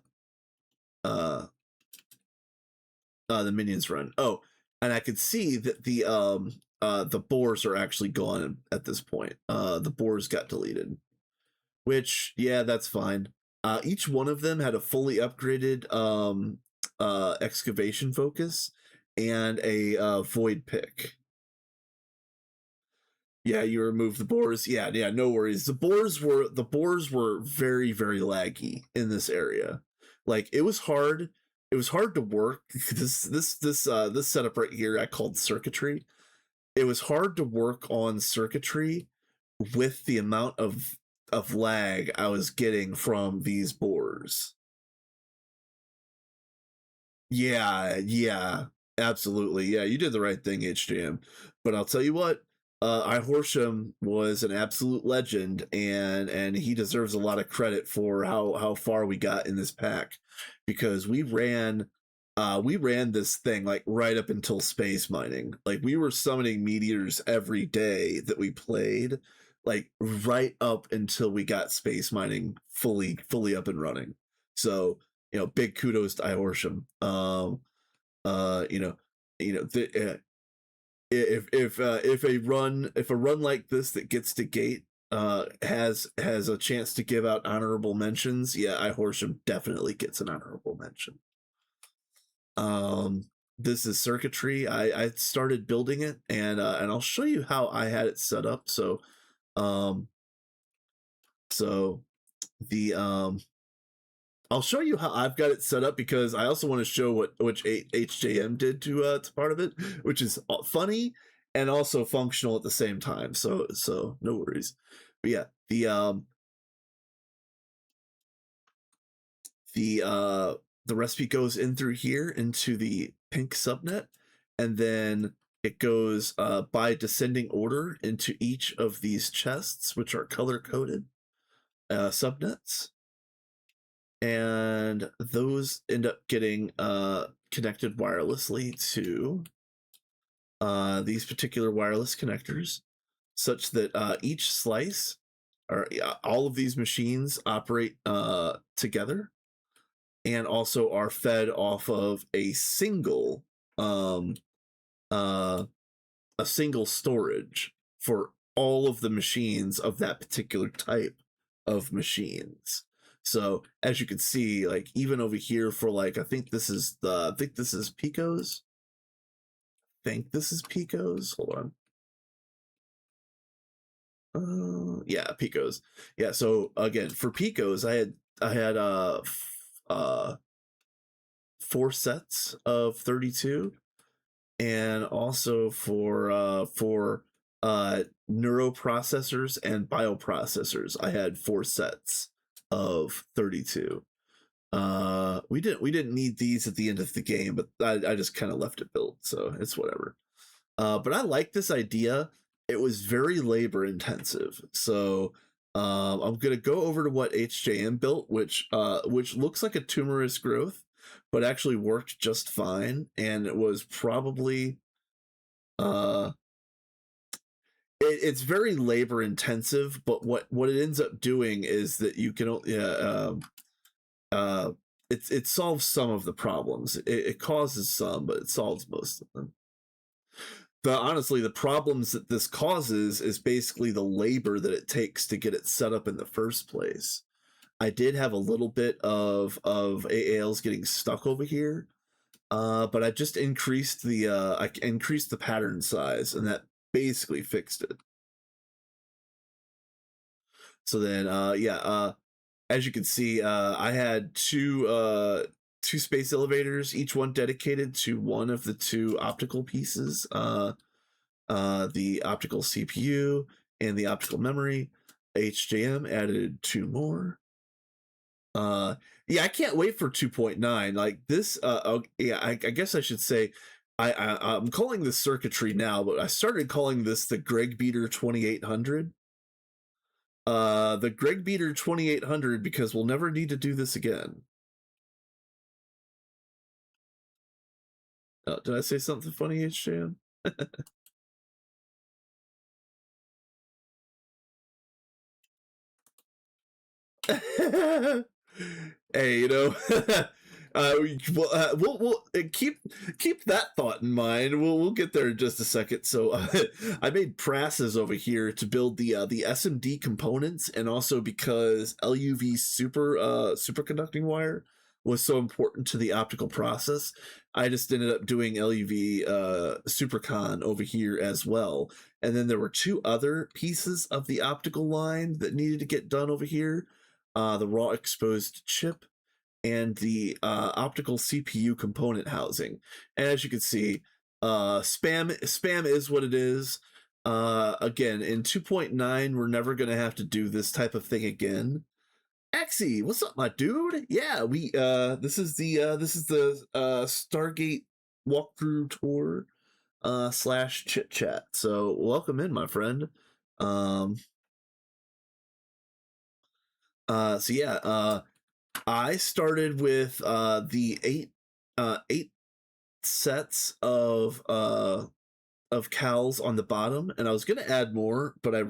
minions run. Oh, and I could see that the boars are actually gone at this point. The boars got deleted, which, yeah, that's fine. Each one of them had a fully upgraded excavation focus and a void pick. Yeah, you remove the boars. Yeah, no worries. The boars were very, very laggy in this area. Like it was hard. It was hard to work. This setup right here I called circuitry. It was hard to work on circuitry with the amount of lag I was getting from these boars. Yeah, absolutely. Yeah, you did the right thing, HJM. But I'll tell you what, I Horsham was an absolute legend, and he deserves a lot of credit for how far we got in this pack, because we ran this thing like right up until space mining. Like we were summoning meteors every day that we played, like right up until we got space mining fully up and running. So big kudos to Ihorsham. You know, if a run like this that gets to gate has a chance to give out honorable mentions, yeah, Ihorsham definitely gets an honorable mention. Um, this is circuitry. I started building it, and I'll show you how I had it set up. Um, so the I'll show you how I've got it set up, because I also want to show which HJM did to part of it, which is funny and also functional at the same time. So no worries. But yeah, the recipe goes in through here into the pink subnet, and then it goes by descending order into each of these chests, which are color coded subnets, and those end up getting connected wirelessly to these particular wireless connectors, such that each slice, or all of these machines operate together, and also are fed off of um, uh, a single storage for all of the machines of that particular type of machines. So as you can see, like even over here for like I think this is Pico's. Hold on. Yeah, Pico's. Yeah, so again for Pico's, I had 4 sets of 32, and also for neuroprocessors and bioprocessors, I had 4 sets of 32. We didn't need these at the end of the game, but I just kind of left it built, so it's whatever. But I like this idea. It was very labor intensive, so I'm gonna go over to what HJM built, which looks like a tumorous growth, but actually worked just fine, and it was probably uh, it's very labor intensive. But what it ends up doing is that you can uh, it solves some of the problems. It causes some, but it solves most of them. Honestly, the problems that this causes is basically the labor that it takes to get it set up in the first place. I did have a little bit of AALs getting stuck over here, but I just increased the pattern size, and that basically fixed it. So then, as you can see, I had two space elevators, each one dedicated to one of the 2 optical pieces. The optical CPU and the optical memory. HJM added 2 more. Yeah, I can't wait for 2.9. Like this. Yeah, I guess I should say, I'm calling this circuitry now, but I started calling this the Greg Beater 2800. The Greg Beater 2800, because we'll never need to do this again. Did I say something funny, HJM? Hey, we'll keep that thought in mind. We'll get there in just a second. So I made prasses over here to build the SMD components, and also because LUV superconducting wire was so important to the optical process, I just ended up doing LUV supercon over here as well. And then there were 2 other pieces of the optical line that needed to get done over here. The raw exposed chip, and the optical CPU component housing. And as you can see, spam is what it is. Again, in 2.9, we're never going to have to do this type of thing again. Axie, what's up, my dude? Yeah, we this is the Stargate walkthrough tour slash chit chat. So welcome in, my friend. Um so yeah, I started with the eight sets of cows on the bottom, and I was gonna add more, but I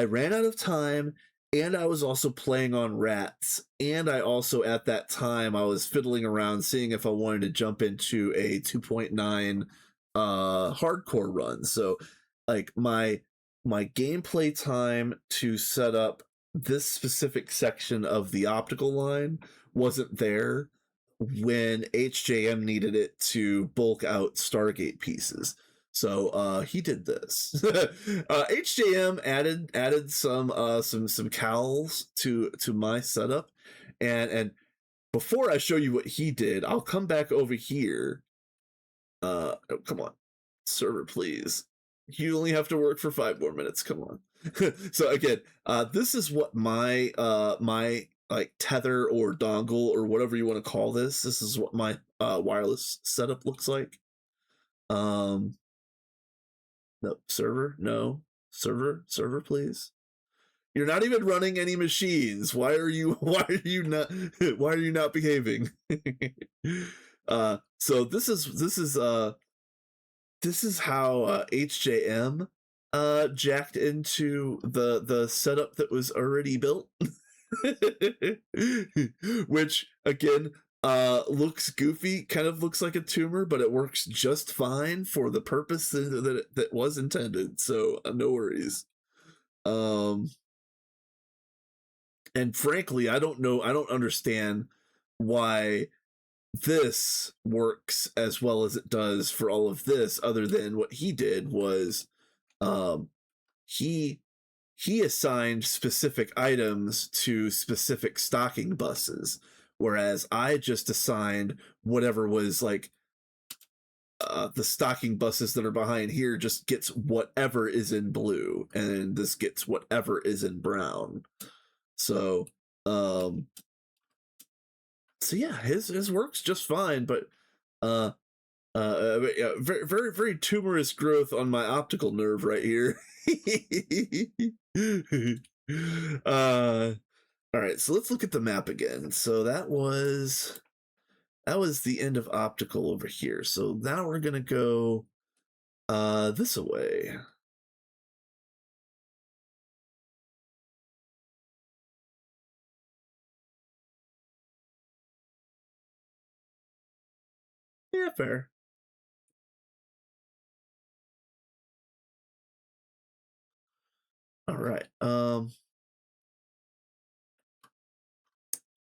ran out of time, and I was also playing on rats, and I also at that time I was fiddling around seeing if I wanted to jump into a 2.9 hardcore run. So like my gameplay time to set up this specific section of the optical line wasn't there when HJM needed it to bulk out Stargate pieces. So he did this. HJM added some cowls to my setup, and before I show you what he did, I'll come back over here. Oh, come on, server, please. You only have to work for 5 more minutes. Come on. So again, this is what my like tether or dongle or whatever you want to call this. This is what my wireless setup looks like. No, server, no. Server, please. You're not even running any machines. Why are you not behaving? So this is how HJM jacked into the setup that was already built. Which again looks goofy, kind of looks like a tumor, but it works just fine for the purpose that was intended. So no worries. And frankly, I don't understand why this works as well as it does for all of this, other than what he did was um he he assigned specific items to specific stocking buses, whereas I just assigned whatever was like the stocking buses that are behind here just gets whatever is in blue, and this gets whatever is in brown. So um so yeah, his works just fine, but uh very very tumorous growth on my optical nerve right here. uh all right, so let's look at the map again. So that was the end of optical over here. So now we're gonna go this away. Yeah, fair. All right. All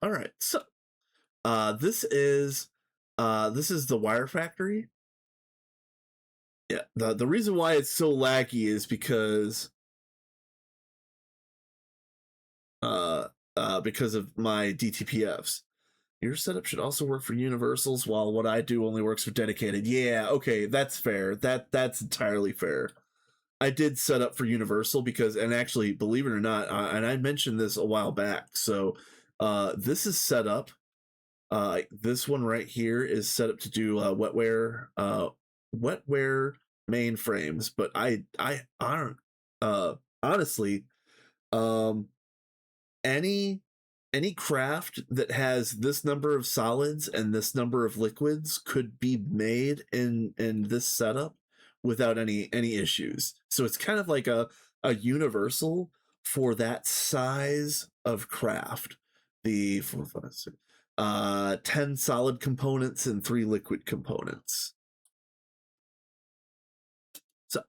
right. So this is the wire factory. Yeah. The reason why it's so laggy is uh because of my DTPFs. Your setup should also work for universals, while what I do only works for dedicated. Yeah, okay, that's fair. That's entirely fair. I did set up for universal because, and actually, believe it or not, and I mentioned this a while back. So, this is set up. This one right here is set up to do wetware mainframes. But I aren't honestly, um, any craft that has this number of solids and this number of liquids could be made in this setup without any issues. So it's kind of like a universal for that size of craft. The 10 solid components and 3 liquid components. So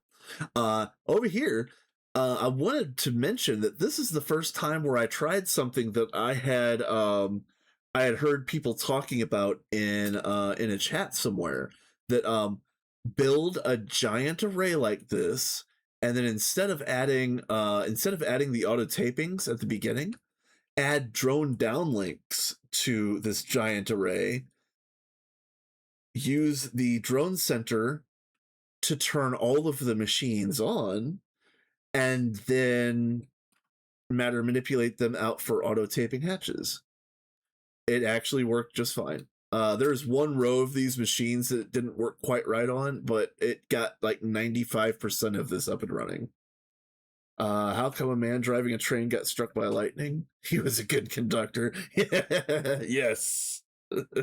over here, I wanted to mention that this is the first time where I tried something that I had heard people talking about in a chat somewhere, that build a giant array like this, and then instead of adding the auto tapings at the beginning, add drone downlinks to this giant array, use the drone center to turn all of the machines on, and then matter, manipulate them out for auto taping hatches. It actually worked just fine. There's one row of these machines that it didn't work quite right on, but it got like 95% of this up and running. How come a man driving a train got struck by lightning? He was a good conductor. Yes. Let's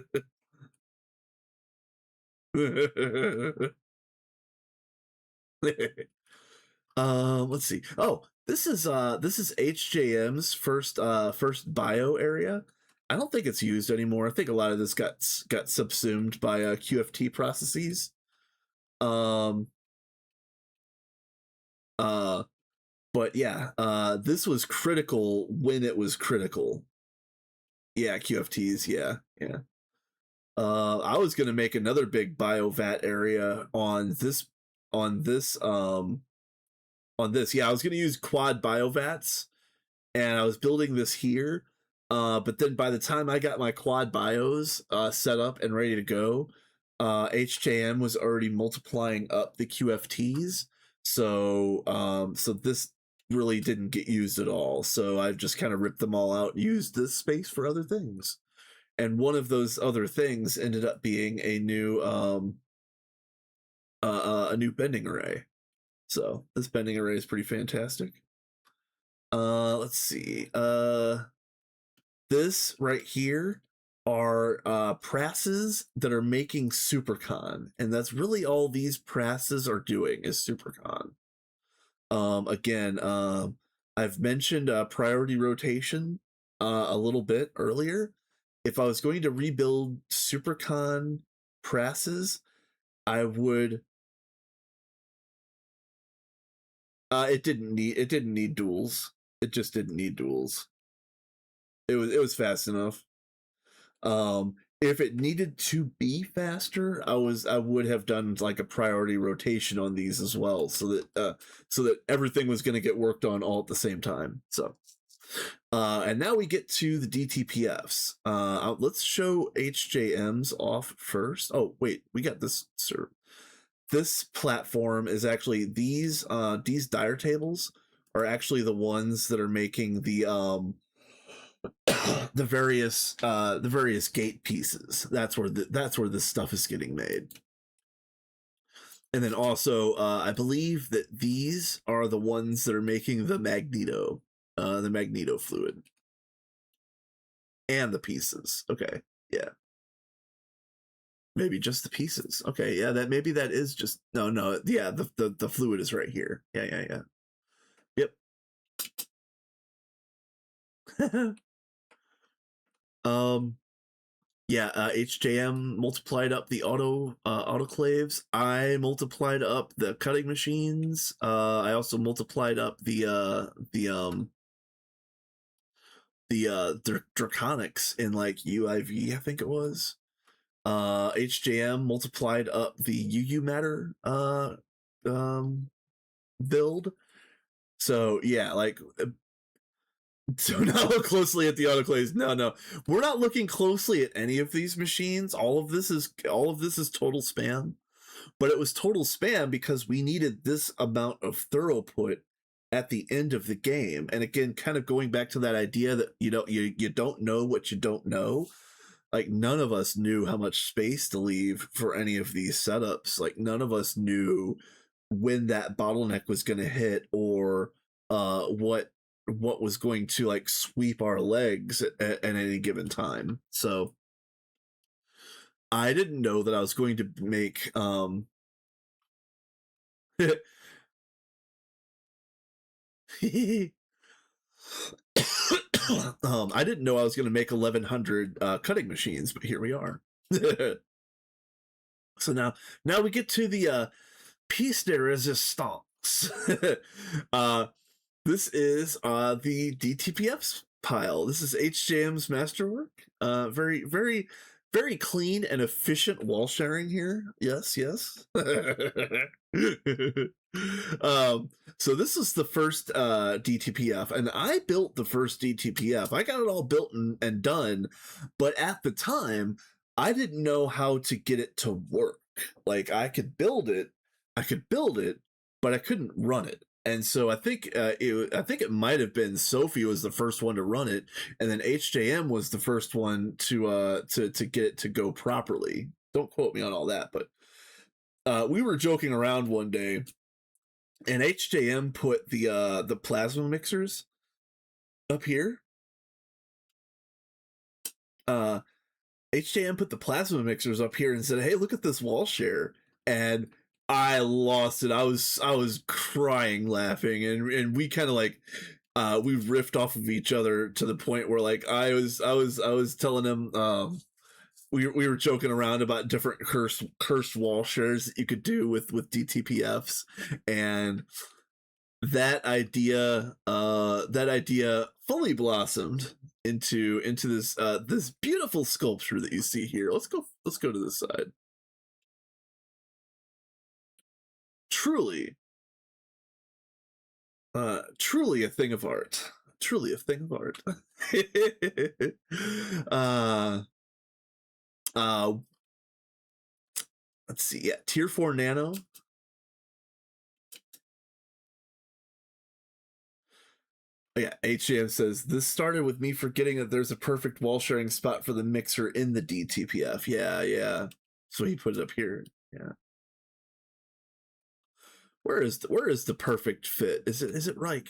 see. Oh, this is HJM's first bio area. I don't think it's used anymore. I think a lot of this got subsumed by QFT processes. But yeah, this was critical when it was critical. Yeah, QFTs, yeah. I was gonna make another big biovat area on this. Yeah, I was gonna use quad biovats, and I was building this here. But then by the time I got my quad bios set up and ready to go, HJM was already multiplying up the QFTs. So this really didn't get used at all. So I just kind of ripped them all out and used this space for other things. And one of those other things ended up being a new bending array. So this bending array is pretty fantastic. Let's see. This right here are presses that are making Supercon, and that's really all these presses are doing is Supercon. Again, I've mentioned priority rotation a little bit earlier. If I was going to rebuild Supercon presses, I would. It didn't need duels. It just didn't need duels. It was fast enough. If it needed to be faster, I would have done like a priority rotation on these as well, so that everything was going to get worked on all at the same time. So, and now we get to the DTPFs. Let's show HJMs off first. Oh wait, we got this. Sir, this platform is actually these dire tables are actually the ones that are making the the various gate pieces. That's where this stuff is getting made. And then also, I believe that these are the ones that are making the magneto fluid and the pieces. Okay, yeah, maybe just the pieces. Okay, yeah, maybe that is just no. Yeah, the fluid is right here. Yeah. Yep. Yeah, HJM multiplied up the autoclaves. I multiplied up the cutting machines. I also multiplied up the draconics in like UIV, I think it was. HJM multiplied up the UU matter build. So yeah, like. Do not look closely at the autoclaves. No, we're not looking closely at any of these machines. All of this is total spam. But it was total spam because we needed this amount of throughput at the end of the game. And again, kind of going back to that idea that you don't know what you don't know. Like none of us knew how much space to leave for any of these setups. Like none of us knew when that bottleneck was going to hit or what was going to like sweep our legs at any given time. So I didn't know that I was going to make I didn't know I was going to make 1100 cutting machines, but here we are. So now we get to the piece de resistance. This is the DTPF's pile. This is HJM's masterwork. Very, very, very clean and efficient wall sharing here. Yes. So this is the first DTPF, and I built the first DTPF. I got it all built and done, but at the time, I didn't know how to get it to work. Like I could build it, but I couldn't run it. And so I think it might have been Sophie was the first one to run it, and then HJM was the first one to get it to go properly. Don't quote me on all that, but we were joking around one day, and HJM put the plasma mixers up here. HJM put the plasma mixers up here and said, "Hey, look at this wall share," and I lost it. I was crying laughing, and we kind of like we riffed off of each other to the point where like I was telling him we were joking around about different cursed wall shares that you could do with DTPFs, and that idea fully blossomed into this this beautiful sculpture that you see here. Let's go to this side. Truly, truly a thing of art. Truly a thing of art. uh uh let's see. Yeah, tier 4 nano. Yeah, HJM says this started with me forgetting that there's a perfect wall sharing spot for the mixer in the DTPF. Yeah. So he put it up here. Yeah. Where is the perfect fit? Is it right?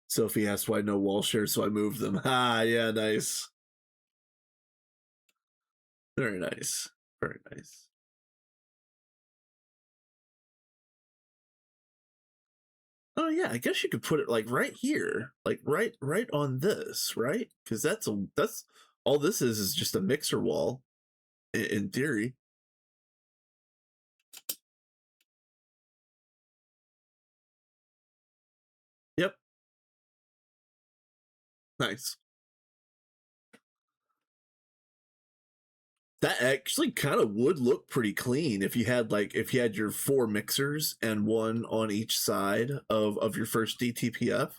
Sophie asked why no wall share, so I moved them. Ah, yeah, nice. Very nice. Very nice. Oh yeah, I guess you could put it like right here, like right on this, right? Because that's all this is just a mixer wall, in theory. Yep, nice. That actually kind of would look pretty clean if you had your 4 mixers and one on each side of your first DTPF.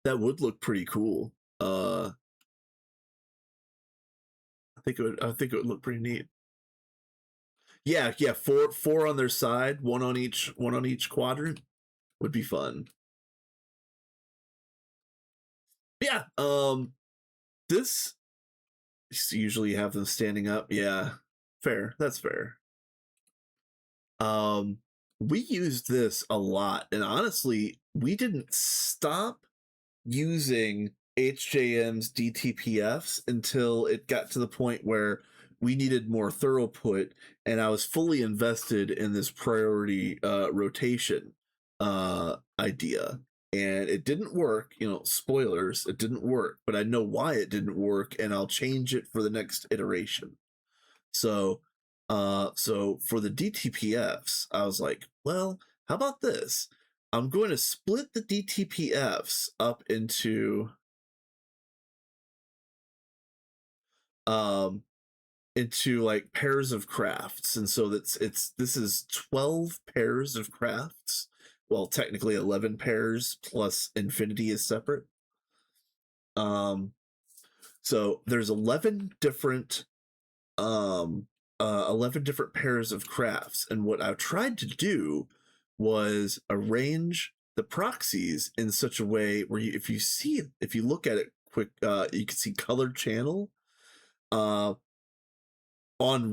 That would look pretty cool. I think it would look pretty neat. Yeah, four on their side, one on each quadrant would be fun. Yeah, this usually have them standing up. Yeah, fair. That's fair. Um, we used this a lot, and honestly, we didn't stop using HJM's DTPFs until it got to the point where we needed more throughput, and I was fully invested in this priority rotation idea. And it didn't work, spoilers, it didn't work, but I know why it didn't work, and I'll change it for the next iteration. So so for the DTPFs, I was like, well, how about this? I'm going to split the DTPFs up um into like pairs of crafts. And so this is 12 pairs of crafts. Well, technically 11 pairs plus infinity is separate. So there's 11 different pairs of crafts, and what I've tried to do was arrange the proxies in such a way where if you look at it quick, you can see colored channel on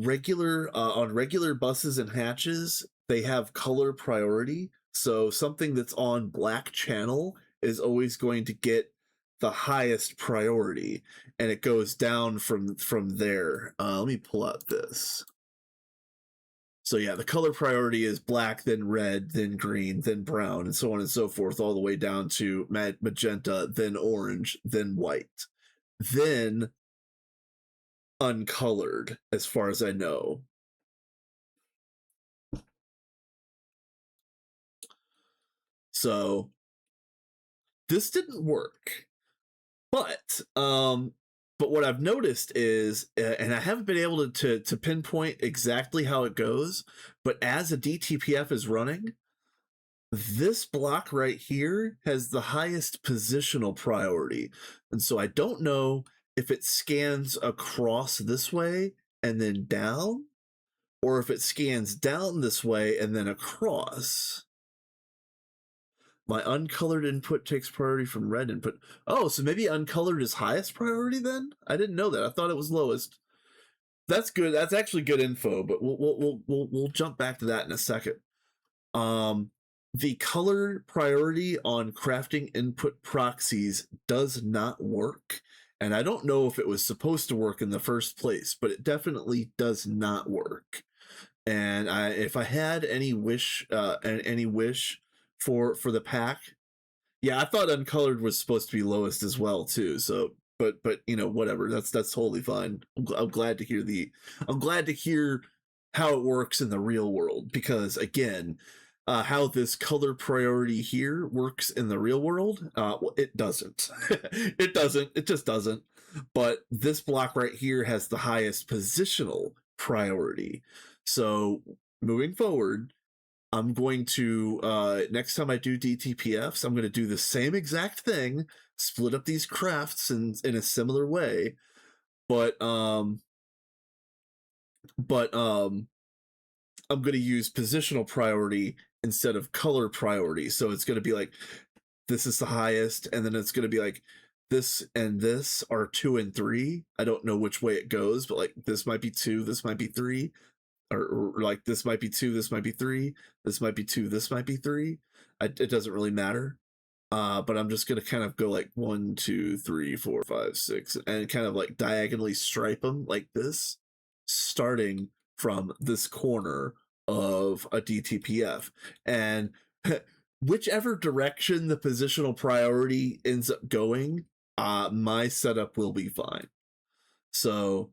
regular buses and hatches. They have color priority, so something that's on black channel is always going to get the highest priority, and it goes down from there. Let me pull out this. So yeah, the color priority is black, then red, then green, then brown, and so on and so forth, all the way down to magenta, then orange, then white, then uncolored, as far as I know. So this didn't work, but what I've noticed is, and I haven't been able to pinpoint exactly how it goes, but as a DTPF is running, this block right here has the highest positional priority. And so I don't know if it scans across this way and then down, or if it scans down this way and then across. My uncolored input takes priority from red input. Oh, so maybe uncolored is highest priority then? I didn't know that. I thought it was lowest. That's good. That's actually good info, but we'll jump back to that in a second. The color priority on crafting input proxies does not work. And I don't know if it was supposed to work in the first place, but it definitely does not work. And if I had any wish for the pack, yeah, I thought uncolored was supposed to be lowest as well too. So, but you know, whatever. That's totally fine. I'm glad to hear how it works in the real world, because again, how this color priority here works in the real world, well, it doesn't. It doesn't. It just doesn't. But this block right here has the highest positional priority. So moving forward, I'm going to, next time I do DTPFs, I'm going to do the same exact thing, split up these crafts in a similar way, but I'm going to use positional priority instead of color priority. So it's going to be like, this is the highest, and then it's going to be like, this and this are 2 and 3. I don't know which way it goes, but like this might be 2, this might be 3. Or like this might be 2, this might be 3, this might be 2, this might be 3. It doesn't really matter. But I'm just gonna kind of go like 1, 2, 3, 4, 5, 6, and kind of like diagonally stripe them like this, starting from this corner of a DTPF. And whichever direction the positional priority ends up going, my setup will be fine. So,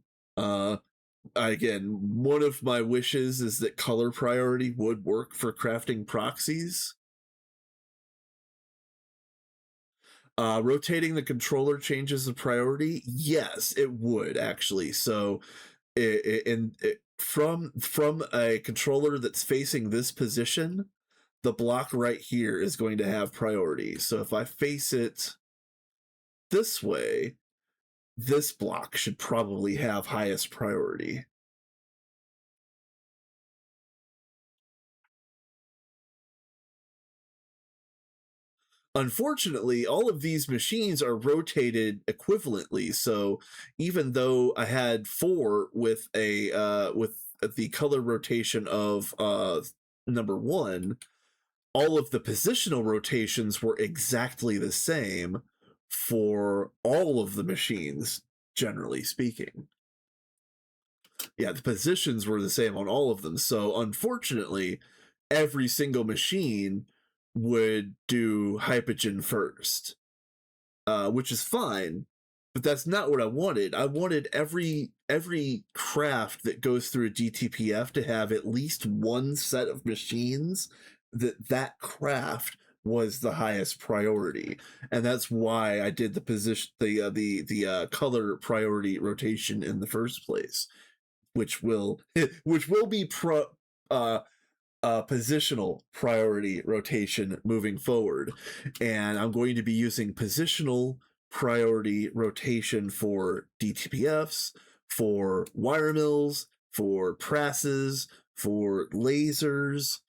again, one of my wishes is that color priority would work for crafting proxies. Rotating the controller changes the priority. Yes, it would actually. So, from a controller that's facing this position, the block right here is going to have priority. So if I face it this way, this block should probably have highest priority. Unfortunately, all of these machines are rotated equivalently. So even though I had 4 with with the color rotation of number 1, all of the positional rotations were exactly the same for all of the machines, generally speaking. Yeah, the positions were the same on all of them. So unfortunately, every single machine would do Hypogen first, which is fine, but that's not what I wanted. I wanted every craft that goes through a GTPF to have at least one set of machines that craft was the highest priority, and that's why I did the position the color priority rotation in the first place, which will be positional priority rotation moving forward. And I'm going to be using positional priority rotation for DTPFs, for wire mills, for presses, for lasers,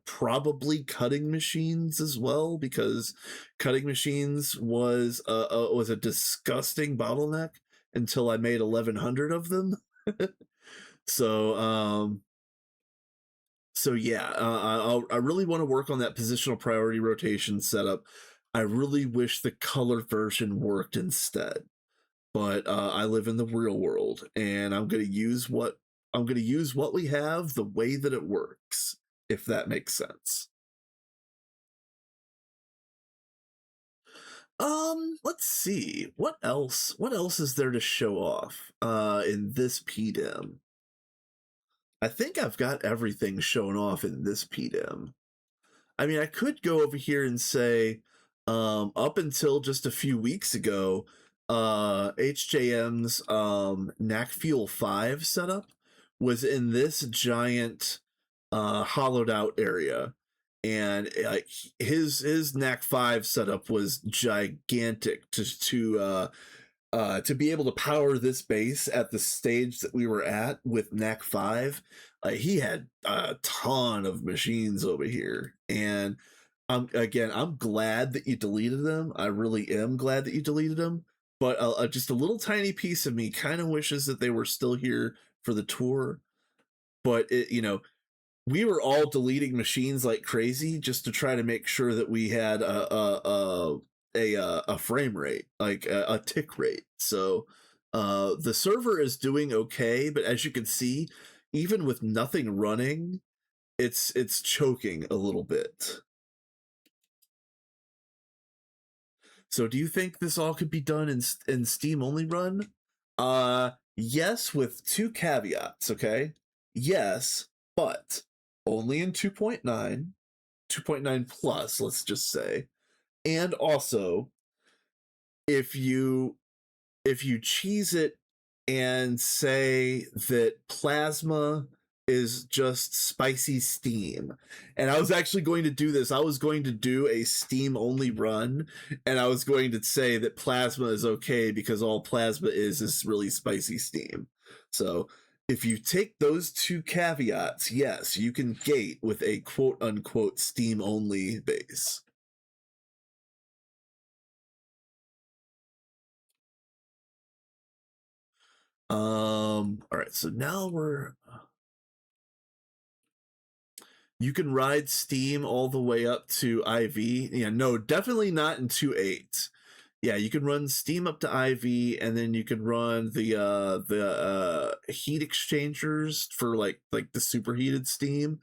probably cutting machines as well, because cutting machines was a disgusting bottleneck until I made 1100 of them. So so yeah, I really want to work on that positional priority rotation setup. I really wish the color version worked instead, but I live in the real world, and I'm gonna use what we have the way that it works, if that makes sense. Let's see. What else is there to show off in this PDM? I think I've got everything shown off in this PDM. I mean, I could go over here and say, up until just a few weeks ago, HJM's NAC Fuel 5 setup was in this giant hollowed out area. And his NAC 5 setup was gigantic to To be able to power this base at the stage that we were at with NAC 5, he had a ton of machines over here. And again, I'm glad that you deleted them. I really am glad that you deleted them. But just a little tiny piece of me kind of wishes that they were still here for the tour. But we were all deleting machines like crazy just to try to make sure that we had a frame rate, like a tick rate. So the server is doing okay, but as you can see, even with nothing running, it's choking a little bit. So do you think this all could be done in Steam only run? Yes, with two caveats, okay? Yes, but only in 2.9, 2.9 plus, let's just say. And also, if you cheese it and say that plasma is just spicy steam. And I was actually going to do this. I was going to do a steam only run, and I was going to say that plasma is okay because all plasma is really spicy steam. So if you take those two caveats, yes, you can gate with a quote unquote steam only base. All right, so now you can ride Steam all the way up to IV. Yeah, no, definitely not in 2.8. Yeah, you can run Steam up to IV, and then you can run the heat exchangers for like the superheated Steam,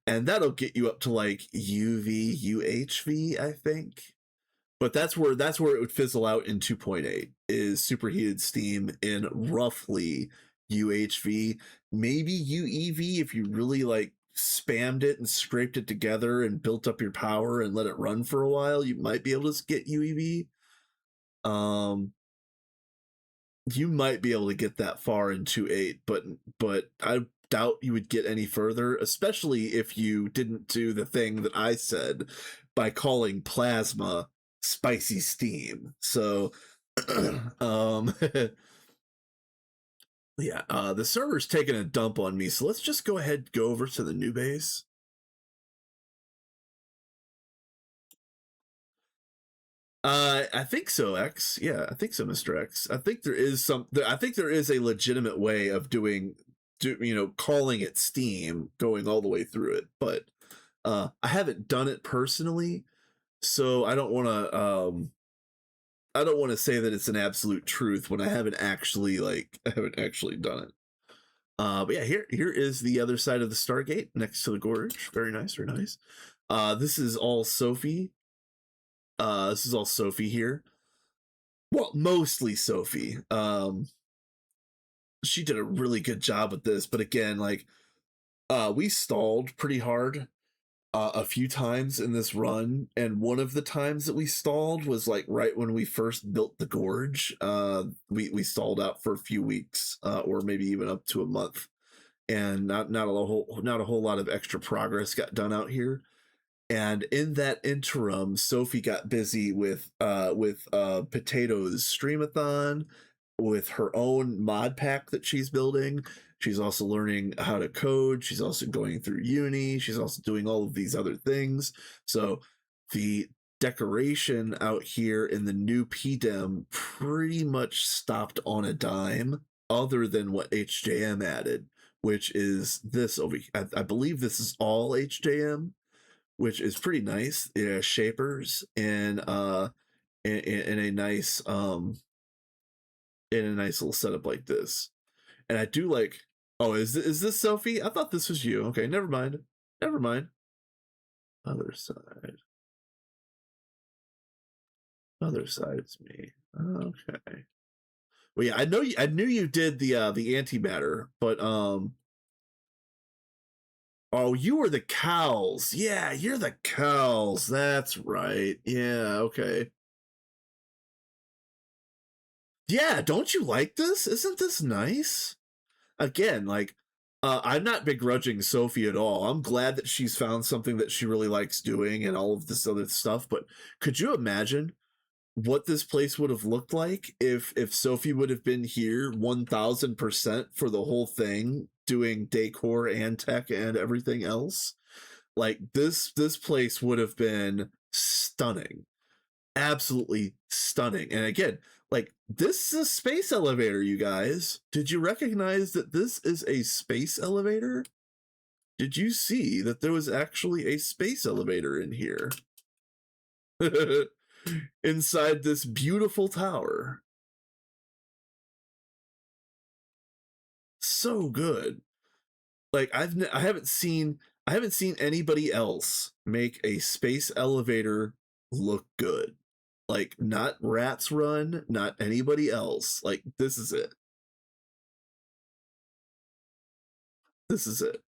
and that'll get you up to like UV UHV, I think. But that's where it would fizzle out in 2.8 is superheated steam in roughly UHV, maybe UEV if you really like spammed it and scraped it together and built up your power and let it run for a while, you might be able to get UEV. You might be able to get that far in 2.8, but I doubt you would get any further, especially if you didn't do the thing that I said by calling plasma spicy steam. So yeah, the server's taking a dump on me, so let's just go ahead and go over to the new base. I think so, X. Yeah, I think so, Mr. X. I think there is I think there is a legitimate way of calling it Steam, going all the way through it. But I haven't done it personally, so I don't want to. I don't want to say that it's an absolute truth when I haven't actually done it. But yeah, here is the other side of the Stargate next to the gorge. Very nice, very nice. This is all Sophie. This is all Sophie here. Well, mostly Sophie. She did a really good job with this, but again, like, we stalled pretty hard a few times in this run, and one of the times that we stalled was like right when we first built the gorge. We stalled out for a few weeks, or maybe even up to a month, and not a whole lot of extra progress got done out here. And in that interim, Sophie got busy with Potato's streamathon, with her own mod pack that she's building. She's also learning how to code. She's also going through uni. She's also doing all of these other things. So the decoration out here in the new PDEM pretty much stopped on a dime, other than what HJM added, which is this over here. I believe this is all HJM, which is pretty nice. Yeah, shapers and in a nice in a nice little setup like this. And I do like. Oh, is this Sophie? I thought this was you. Okay, never mind. Never mind. Other side. Other side's me. Okay. Well, yeah, I knew you did the antimatter, but oh, you were the cows. Yeah, you're the cows. That's right. Yeah, okay. Yeah, don't you like this? Isn't this nice? Again, like, I'm not begrudging Sophie at all. I'm glad that she's found something that she really likes doing and all of this other stuff. But could you imagine what this place would have looked like if Sophie would have been here 1000% for the whole thing, doing decor and tech and everything else. Like this place would have been stunning, absolutely stunning. And again, like, this is a space elevator, you guys. Did you recognize that this is a space elevator? Did you see that there was actually a space elevator in here? Inside this beautiful tower. So good. Like, I haven't seen anybody else make a space elevator look good. Like, not Rats Run, not anybody else. Like, this is it. This is it.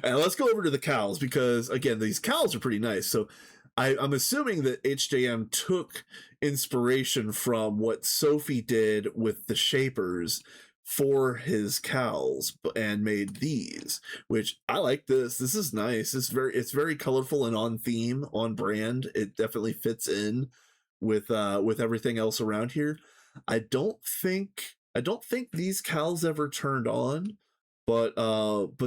And let's go over to the cows, because again, these cows are pretty nice. So I'm assuming that HJM took inspiration from what Sophie did with the shapers for his cows and made these, which I like. This is nice. It's very colorful and on theme, on brand. It definitely fits in with everything else around here. I don't think these cows ever turned on, but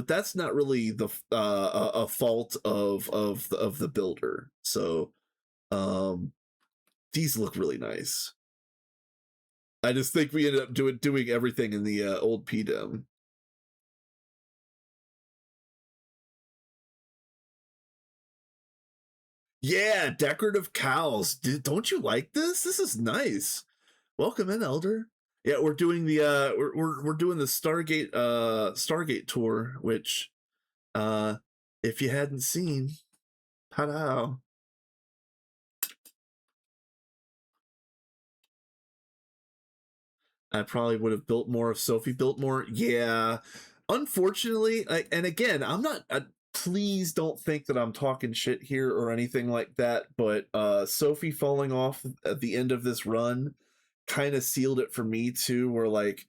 that's not really a fault of the builder. So um these look really nice. I just think we ended up doing everything in the old PDM. Yeah, decorative cows. Don't you like this? This is nice. Welcome in, Elder. Yeah, we're doing the we're doing the Stargate tour, which uh if you hadn't seen, ta-da. I probably would have built more if Sophie built more. Yeah. Unfortunately, and again, I'm not please don't think that I'm talking shit here or anything like that, but Sophie falling off at the end of this run kind of sealed it for me too, where like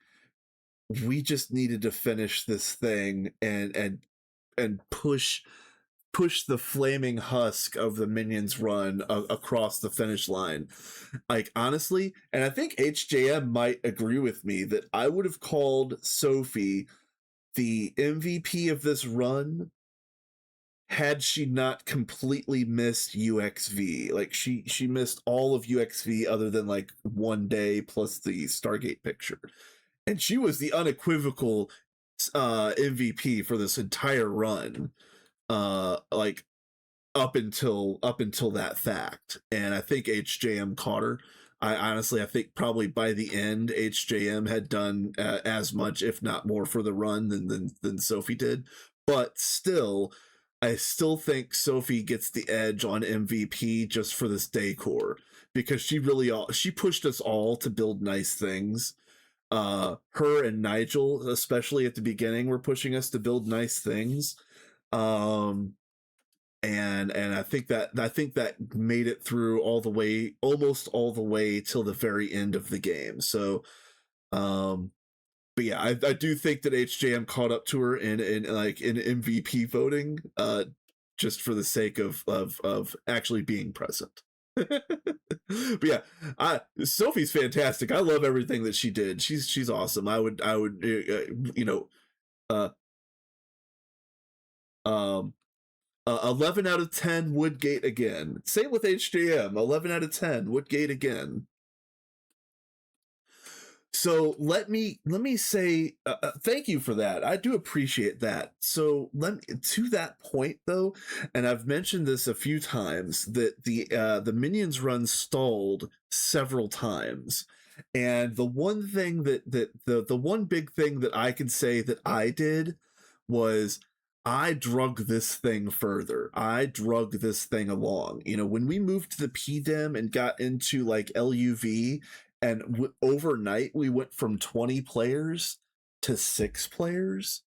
we just needed to finish this thing and push the flaming husk of the Minions run across the finish line. Like, honestly, and I think HJM might agree with me, that I would have called Sophie the MVP of this run had she not completely missed UXV. Like, she missed all of UXV other than like one day plus the Stargate picture. And she was the unequivocal MVP for this entire run. Like, up until that fact. And I think HJM caught her. I think probably by the end HJM had done as much, if not more, for the run than Sophie did. But still, I still think Sophie gets the edge on MVP just for this decor, because she pushed us all to build nice things. Her and Nigel, especially at the beginning, were pushing us to build nice things. Um, and I think that made it through all the way, almost all the way till the very end of the game. So but yeah, I do think that HJM caught up to her in like in MVP voting, just for the sake of actually being present. But yeah, Sophie's fantastic. I love everything that she did. She's awesome. I would you know uh 11 out of 10 Woodgate again. Same with HJM. 11 out of 10 Woodgate again. So let me say thank you for that. I do appreciate that. So to that point though, and I've mentioned this a few times, that the Minions run stalled several times. And the one thing the one big thing that I can say that I did was I drug this thing further. I drug this thing along. When we moved to the PDEM and got into like LUV, and overnight we went from 20 players to 6 players,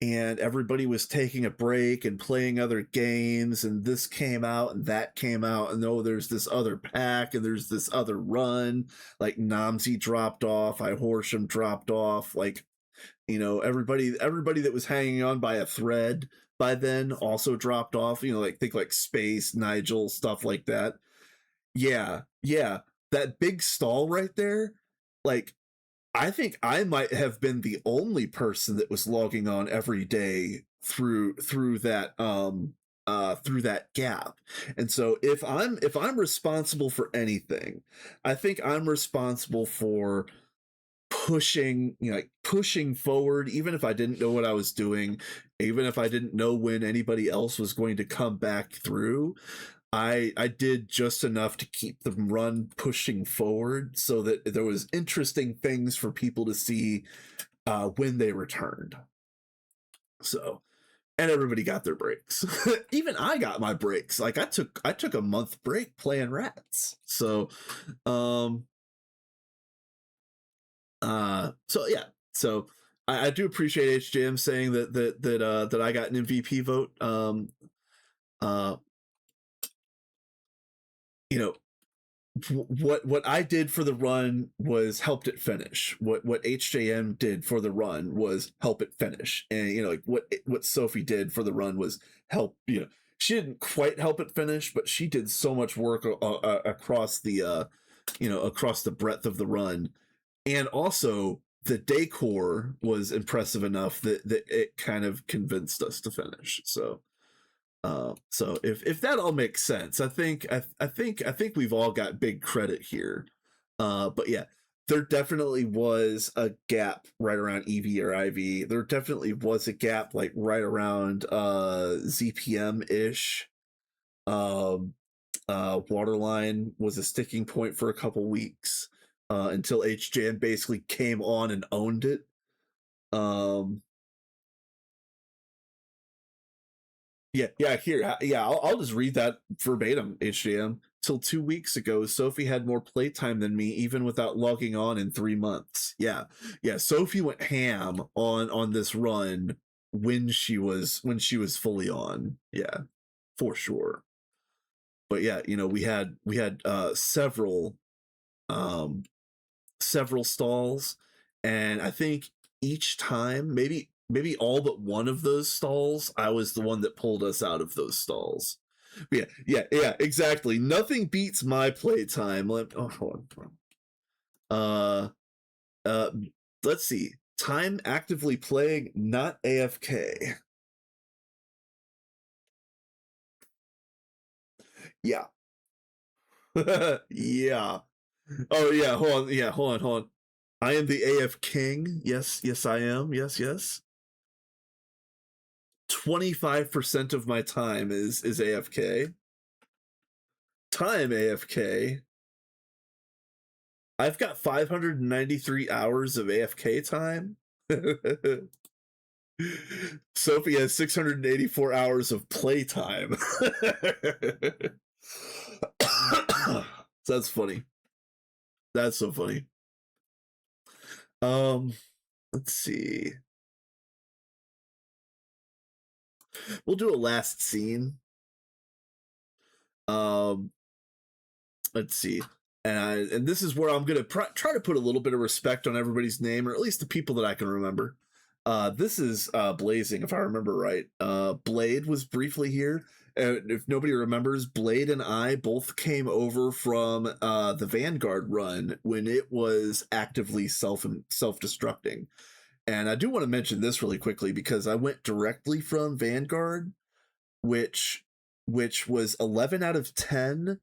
and everybody was taking a break and playing other games, and this came out and that came out, and oh, there's this other pack and there's this other run. Like, Namzi dropped off, I Horsham dropped off, like, everybody that was hanging on by a thread by then also dropped off, like think like Space, Nigel, stuff like that. Yeah, yeah. That big stall right there, like I think I might have been the only person that was logging on every day through that gap. And so if I'm responsible for anything, I think I'm responsible for pushing, like pushing forward, even if I didn't know what I was doing, even if I didn't know when anybody else was going to come back through. I did just enough to keep the run pushing forward so that there was interesting things for people to see when they returned. So, and everybody got their breaks. Even I got my breaks. Like I took a month break playing rats. So, um, so yeah. So I do appreciate HJM saying that I got an MVP vote. Uh, you know, what I did for the run was helped it finish. What HJM did for the run was help it finish, and like what Sophie did for the run was help. She didn't quite help it finish, but she did so much work across across the breadth of the run, and also the decor was impressive enough that it kind of convinced us to finish. So if that all makes sense, I think we've all got big credit here. But yeah, there definitely was a gap right around EV or IV. There definitely was a gap like right around ZPM ish. Um, Waterline was a sticking point for a couple weeks until HJN basically came on and owned it. Um, yeah. Here, yeah. I'll just read that verbatim. HDM. Till 2 weeks ago, Sophie had more playtime than me, even without logging on in 3 months. Yeah. Sophie went ham on this run when she was fully on. Yeah, for sure. But yeah, we had um several stalls, and I think each time, maybe all but one of those stalls, I was the one that pulled us out of those stalls. Yeah, exactly. Nothing beats my playtime. Hold on. Uh, let's see. Time actively playing, not AFK. Yeah. Yeah. Oh yeah. Hold on. Yeah. Hold on. I am the AF King. Yes, I am. Yes. 25% of my time is AFK. Time AFK. I've got 593 hours of AFK time. Sophie has 684 hours of playtime. That's funny. That's so funny. Um, let's see. We'll do a last scene. Um, let's see. And this is where I'm gonna try to put a little bit of respect on everybody's name, or at least the people that I can remember. This is Blazing, if I remember right. Blade was briefly here. If nobody remembers, Blade and I both came over from the Vanguard run when it was actively self-destructing. And I do want to mention this really quickly because I went directly from Vanguard, which which was 11 out of 10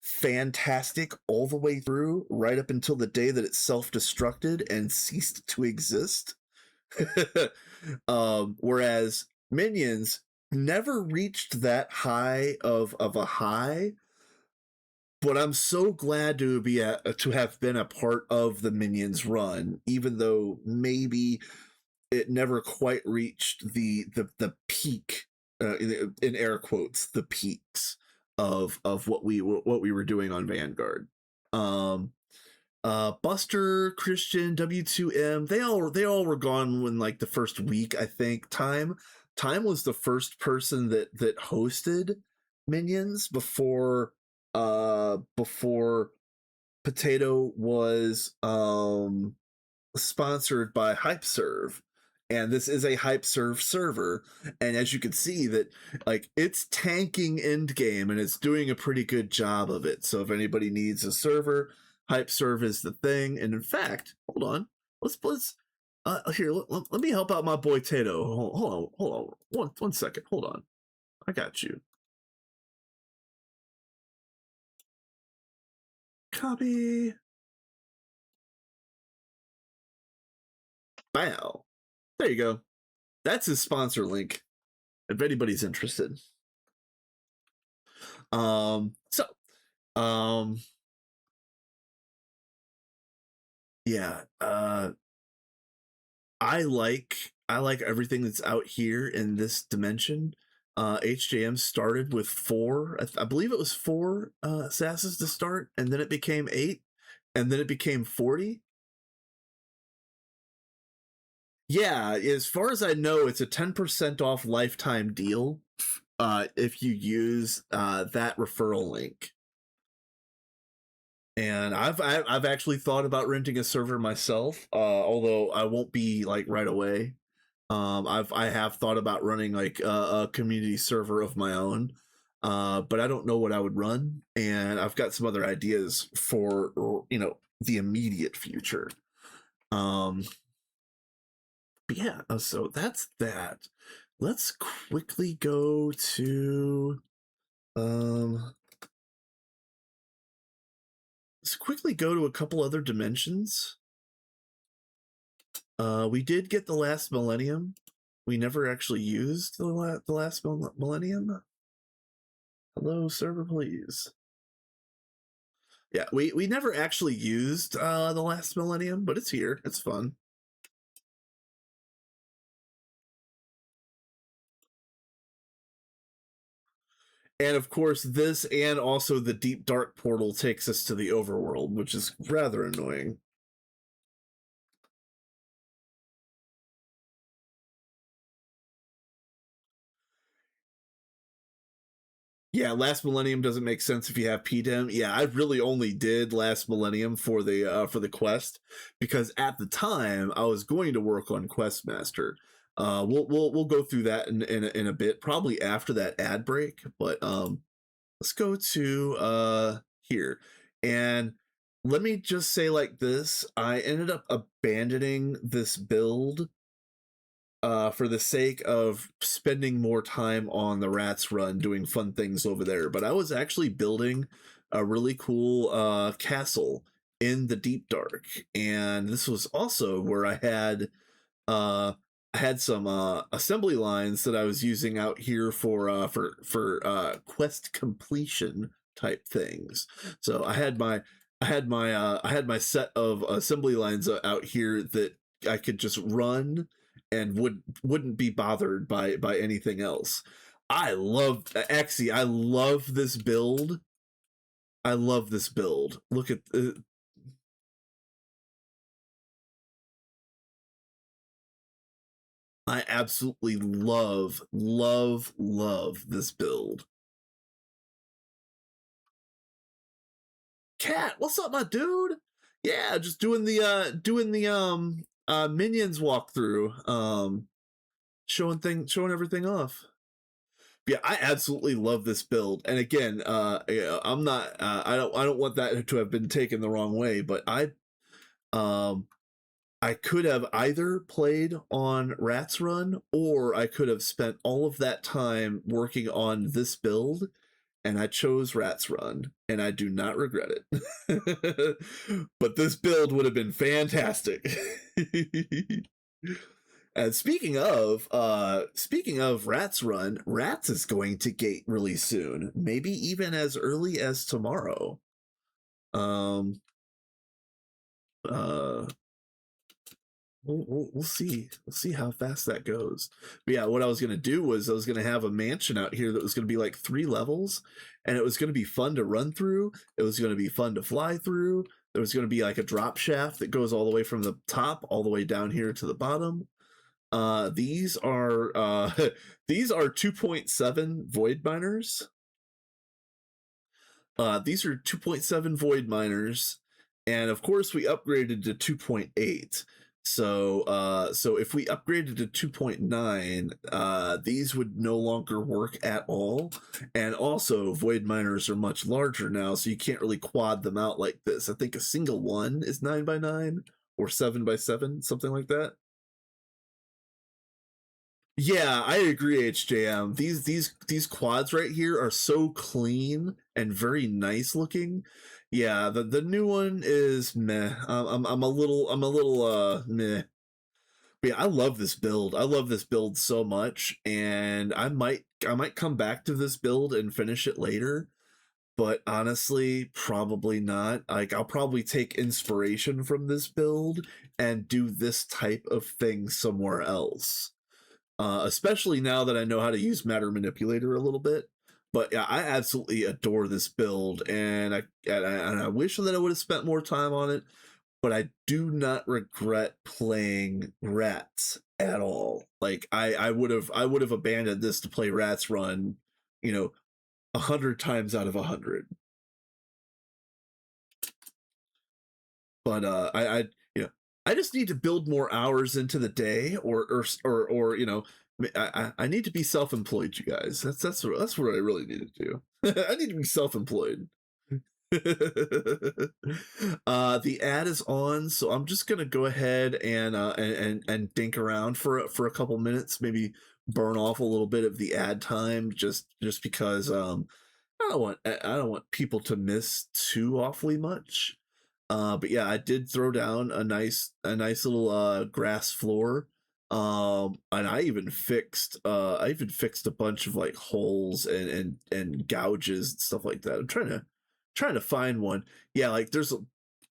fantastic all the way through, right up until the day that it self-destructed and ceased to exist. Whereas Minions never reached that high of a high, but I'm so glad to have been a part of the Minions run, even though maybe it never quite reached the peak, in air quotes, the peaks of what we were doing on Vanguard. Um, Buster, Christian, W2M, they all were gone when like the first week, I think. Time was the first person that hosted Minions before Potato was sponsored by HypeServe, and this is a hype server, and as you can see that like it's tanking end game and it's doing a pretty good job of it. So if anybody needs a server, hype serve is the thing. And in fact, hold on, let's here, let me help out my boy Tato. Hold on, one second, hold on, I got you. Copy. Bow. There you go. That's his sponsor link if anybody's interested. So yeah, I like everything that's out here in this dimension. HJM started with 4, I believe it was 4 sasses to start, and then it became 8, and then it became 40. Yeah, as far as I know, it's a 10% off lifetime deal if you use that referral link. And I've actually thought about renting a server myself, although I won't be like right away. I have thought about running like a community server of my own, but I don't know what I would run, and I've got some other ideas for the immediate future. But yeah, so that's that. Let's quickly go to let's quickly go to a couple other dimensions. We did get the last millennium. We never actually used the last millennium. Hello, server, please. Yeah, we never actually used the last millennium, but it's here. It's fun. And of course, this and also the deep dark portal takes us to the overworld, which is rather annoying. Yeah, Last Millennium doesn't make sense if you have PDEM. Yeah, I really only did Last Millennium for the quest because at the time I was going to work on Questmaster. We'll go through that in a bit, probably after that ad break. But let's go to here, and let me just say like this: I ended up abandoning this build for the sake of spending more time on the Rats Run doing fun things over there. But I was actually building a really cool castle in the Deep Dark, and this was also where uh, I had some assembly lines that I was using out here for quest completion type things. So I had my set of assembly lines out here that I could just run and wouldn't be bothered by anything else. I love Axie. I love this build. I love this build. Look at I absolutely love this build. Cat, what's up, my dude? Yeah, just doing the minions walkthrough, showing everything off. But yeah, I absolutely love this build. And again, I'm not I don't want that to have been taken the wrong way, but I could have either played on Rats Run or I could have spent all of that time working on this build, and I chose Rats Run, and I do not regret it. But this build would have been fantastic. And speaking of Rats Run, Rats is going to gate really soon, maybe even as early as tomorrow. Um, uh, we'll see. We'll see how fast that goes. But yeah, what I was gonna do was I was gonna have a mansion out here that was gonna be like 3 levels, and it was gonna be fun to run through. It was gonna be fun to fly through. There was gonna be like a drop shaft that goes all the way from the top all the way down here to the bottom. These are these are 2.7 void miners. These are 2.7 void miners, and of course we upgraded to 2.8. So if we upgraded to 2.9, these would no longer work at all. And also, void miners are much larger now, so you can't really quad them out like this. I think a single one is 9x9 or 7x7, something like that. Yeah, I agree, HJM. These quads right here are so clean and very nice looking. Yeah, the new one is meh. I'm a little meh. But yeah, I love this build. I love this build so much, and I might come back to this build and finish it later. But honestly, probably not. Like, I'll probably take inspiration from this build and do this type of thing somewhere else. Especially now that I know how to use Matter Manipulator a little bit. But yeah, I absolutely adore this build, and I wish that I would have spent more time on it. But I do not regret playing Rats at all. Like, I would have abandoned this to play Rats Run, you know, 100 times out of 100. But you know, I just need to build more hours into the day, or I need to be self-employed, you guys. That's what I really need to do. I need to be self-employed. The ad is on, so I'm just gonna go ahead and dink around for a couple minutes, maybe burn off a little bit of the ad time, just because I don't want people to miss too awfully much. But yeah, I did throw down a nice little grass floor. And I even fixed a bunch of like holes and gouges and stuff like that. I'm trying to find one. Yeah, like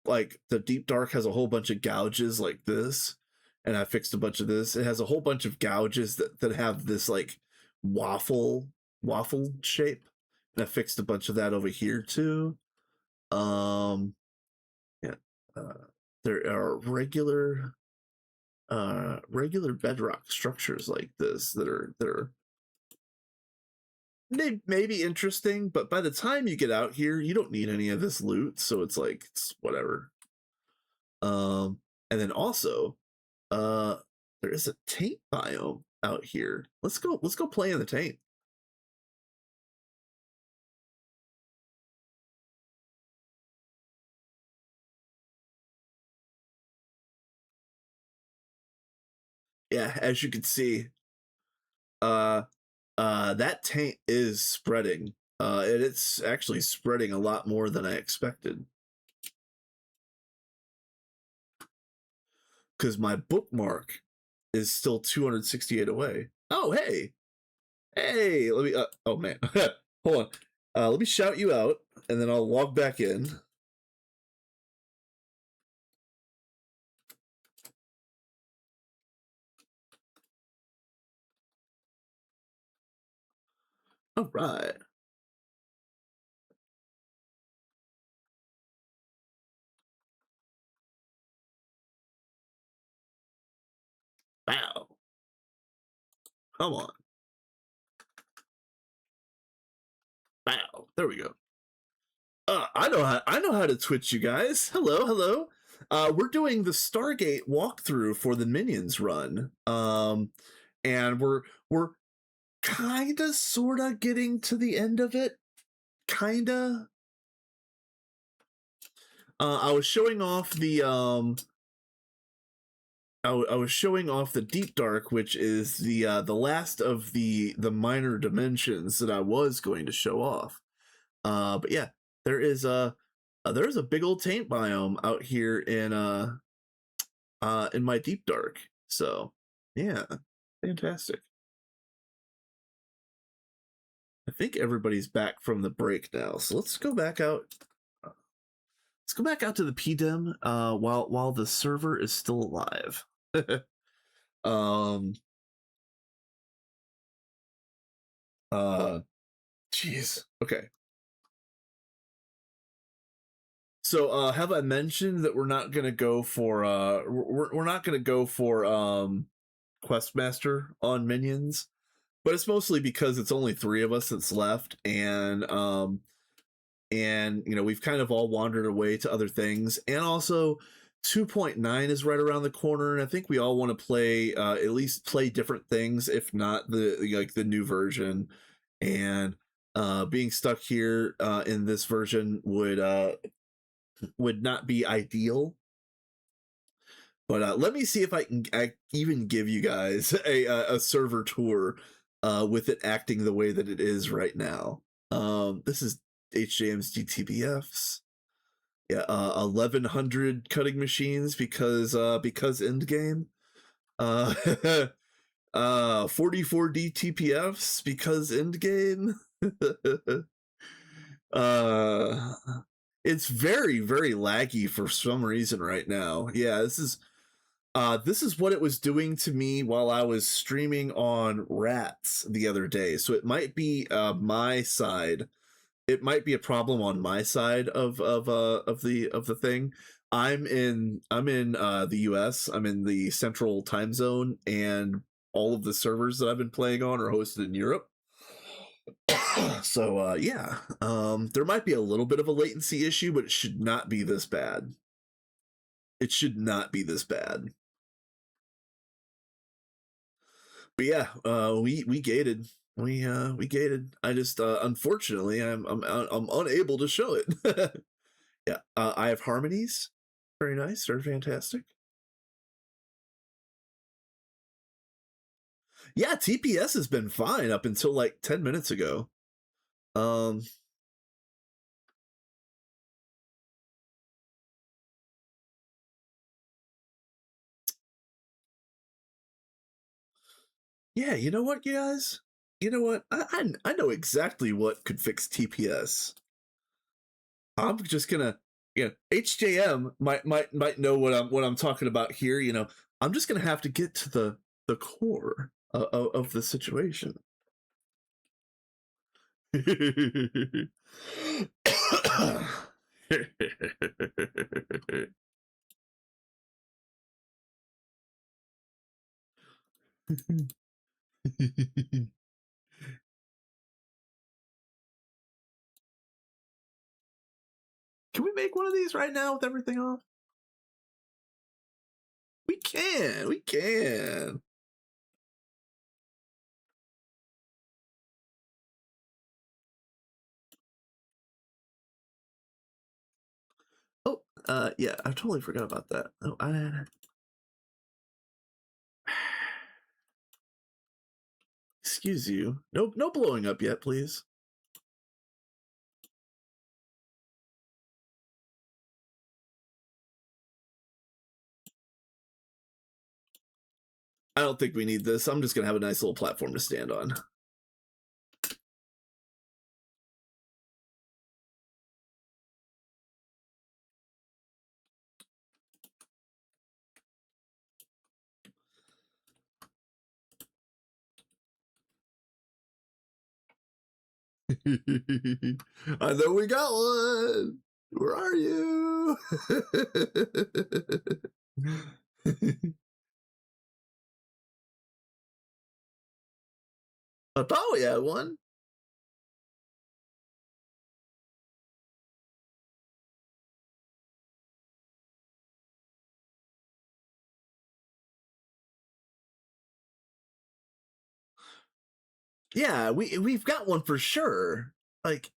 like the deep dark has a whole bunch of gouges like this, and I fixed a bunch of this. It has a whole bunch of gouges that have this like waffle shape, and I fixed a bunch of that over here too. Um, yeah, uh, there are regular bedrock structures like this that are maybe interesting, but by the time you get out here, you don't need any of this loot, so it's whatever. Um, and then also, uh, there is a taint biome out here. Let's go play in the taint. Yeah, as you can see, uh, that taint is spreading. And it's actually spreading a lot more than I expected. Because my bookmark is still 268 away. Oh, hey, let me. Oh man, hold on. Let me shout you out, and then I'll log back in. All right. Wow. Come on. Wow. There we go. I know how to Twitch, you guys. Hello. We're doing the Stargate walkthrough for the Minions run. And we're kinda sorta getting to the end of it. Kinda. I was showing off I was showing off the Deep Dark, which is the last of the minor dimensions that I was going to show off. But yeah, there is a big old taint biome out here in my Deep Dark. So yeah, fantastic. I think everybody's back from the break now, so let's go back out. Let's go back out to the PDEM while the server is still alive. um uh Jeez. Okay. So have I mentioned that we're not gonna go for we're not gonna go for Questmaster on Minions, but it's mostly because it's only three of us that's left, and we've kind of all wandered away to other things, and also 2.9 is right around the corner, and I think we all want to play at least play different things, if not the new version. And being stuck here in this version would not be ideal. But let me see if I can even give you guys a server tour with it acting the way that it is right now. This is HJM's GTBFs. Yeah, 1100 cutting machines because endgame. 44 DTPFs because endgame. uh, it's very laggy for some reason right now. Yeah, this is what it was doing to me while I was streaming on Rats the other day. So it might be my side. It might be a problem on my side of the thing. I'm in the US. I'm in the central time zone, and all of the servers that I've been playing on are hosted in Europe. So yeah, there might be a little bit of a latency issue, but it should not be this bad. It should not be this bad. But yeah, we gated. We gated. I just unfortunately I'm unable to show it. Yeah, I have harmonies. Very nice. They're fantastic. Yeah, TPS has been fine up until like 10 minutes ago. Um, yeah, you know what, you guys? You know what? I know exactly what could fix TPS. I'm just gonna, HJM might know what I'm talking about here. I'm just gonna have to get to the core of the situation. Can we make one of these right now with everything off? We can. We can. Oh, yeah, I totally forgot about that. Oh, excuse you. No blowing up yet, please. I don't think we need this. I'm just gonna have a nice little platform to stand on. I know we got one. Where are you? I thought we had one. Yeah, we've got one for sure. Like,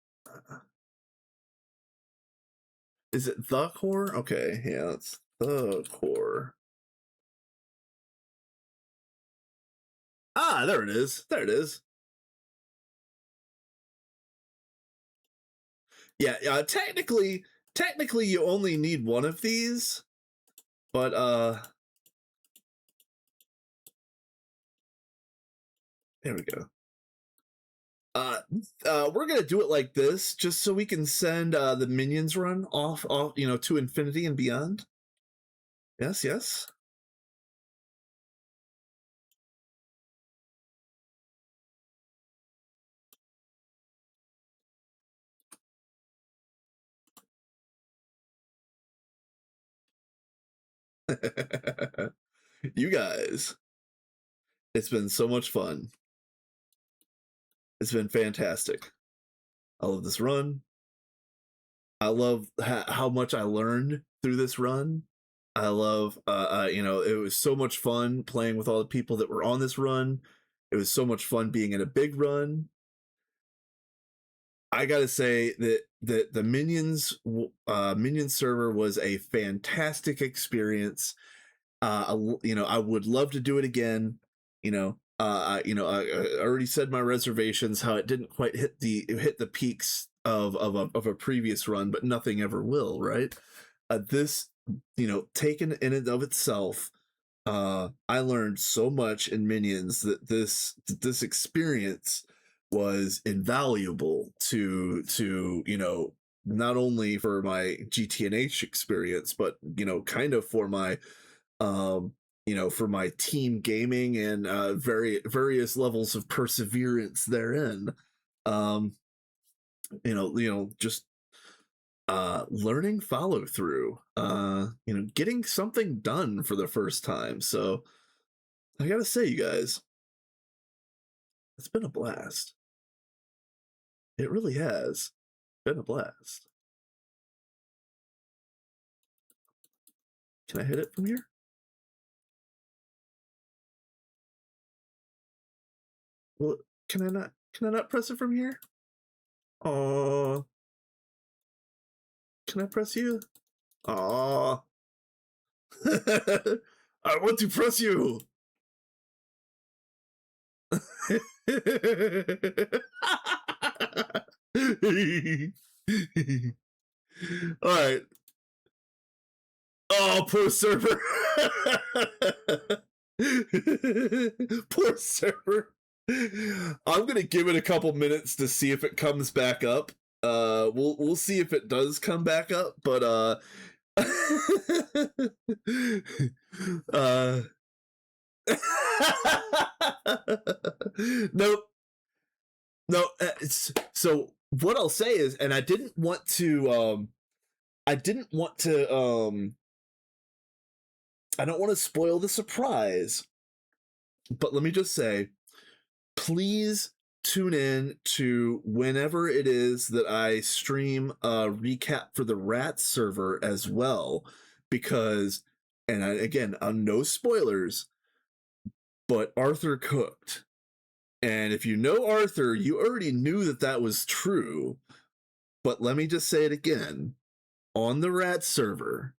is it the core? Okay, yeah, it's the core. Ah, there it is. There it is. Yeah, technically you only need one of these, but there we go. We're gonna do it like this, just so we can send the minions run off, to infinity and beyond. Yes, yes. You guys, it's been so much fun. It's been fantastic. I love this run. I love how much I learned through this run. I love, it was so much fun playing with all the people that were on this run. It was so much fun being in a big run. I gotta say that the Minion server was a fantastic experience. I would love to do it again. I already said my reservations, how it didn't quite hit the peaks of a previous run, but nothing ever will, right? This, taken in and of itself, I learned so much in Minions that this experience was invaluable to not only for my GTNH experience, but kind of for my for my team gaming and various levels of perseverance therein. Um, just learning follow through, getting something done for the first time. So I gotta say, you guys, it's been a blast. It really has been a blast. Can I hit it from here? Well, can I not? Can I not press it from here? Oh, can I press you? Oh, I want to press you. All right. Oh, poor server. Poor server. I'm gonna give it a couple minutes to see if it comes back up. We'll see if it does come back up, but uh nope. No, so what I'll say is, and I didn't want to I don't want to spoil the surprise, but let me just say, please tune in to whenever it is that I stream a recap for the Rats server as well, because, and again, no spoilers, but Arthur cooked. And if you know Arthur, you already knew that that was true. But let me just say it again. On the Rats server,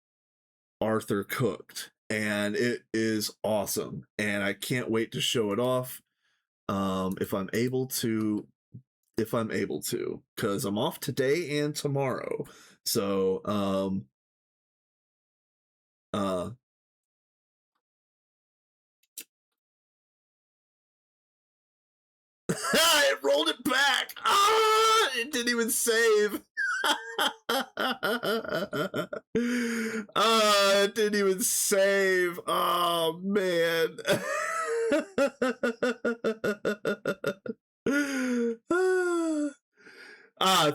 Arthur cooked. And it is awesome. And I can't wait to show it off. If I'm able to, because I'm off today and tomorrow. So, uh, it rolled it back. Ah, it didn't even save. It didn't even save. Oh man.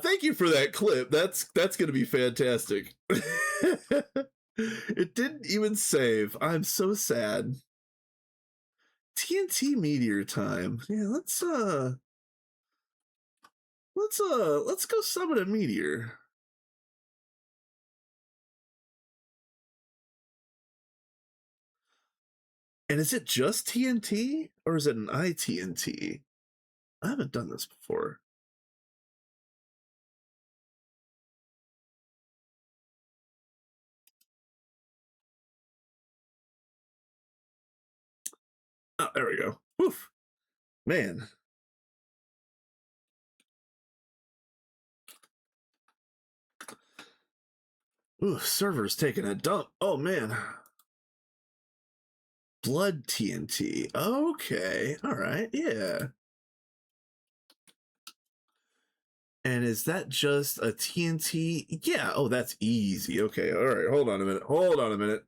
Thank you for that clip. That's gonna be fantastic. It didn't even save. I'm so sad. TNT meteor time. Yeah, let's go summon a meteor. And is it just TNT or is it an ITNT? I haven't done this before. Oh, there we go. Woof. Man. Ooh, server's taking a dump. Oh man. Blood TNT. Okay. All right. Yeah. And is that just a TNT? Yeah. Oh, that's easy. Okay. All right. Hold on a minute. Hold on a minute.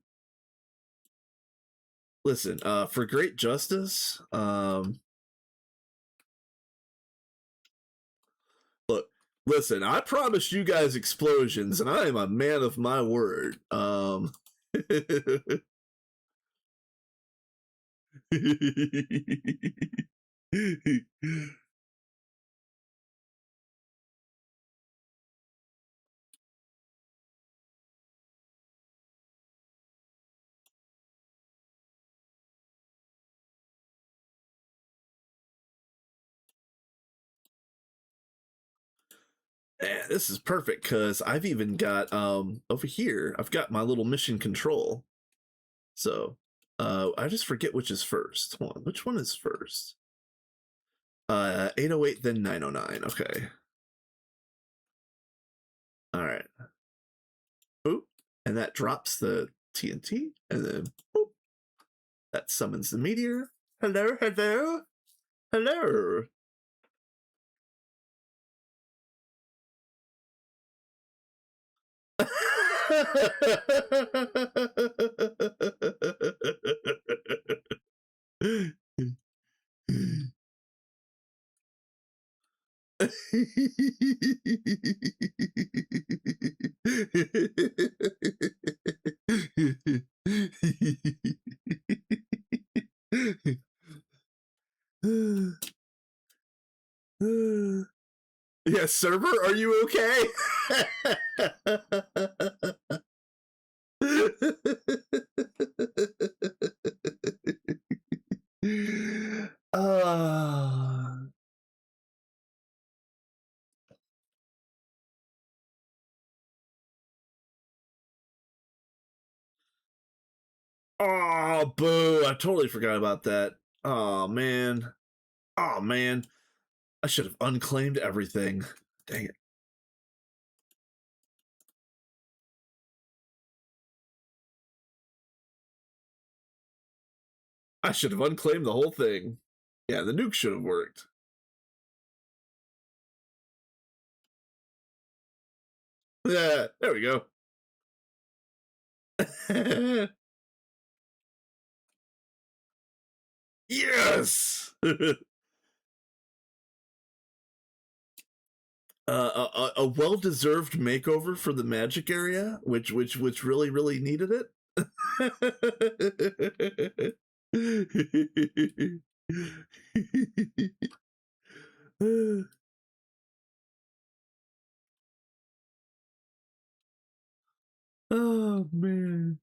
Listen, for great justice, look, listen, I promised you guys explosions, and I am a man of my word. This is perfect because I've even got over here. I've got my little mission control. So I just forget which is first. Hold on, which one is first? 808, then 909. Okay. All right. Boop, and that drops the TNT, and then boop, that summons the meteor. Hello, hello, hello. Yeah, server, are you okay? uh, oh, boo. I totally forgot about that. Oh, man. Oh, man. I should have unclaimed everything. Dang it. I should have unclaimed the whole thing. Yeah, the nuke should have worked. Yeah, there we go. Yes. A well-deserved makeover for the magic area, which really needed it. Oh man.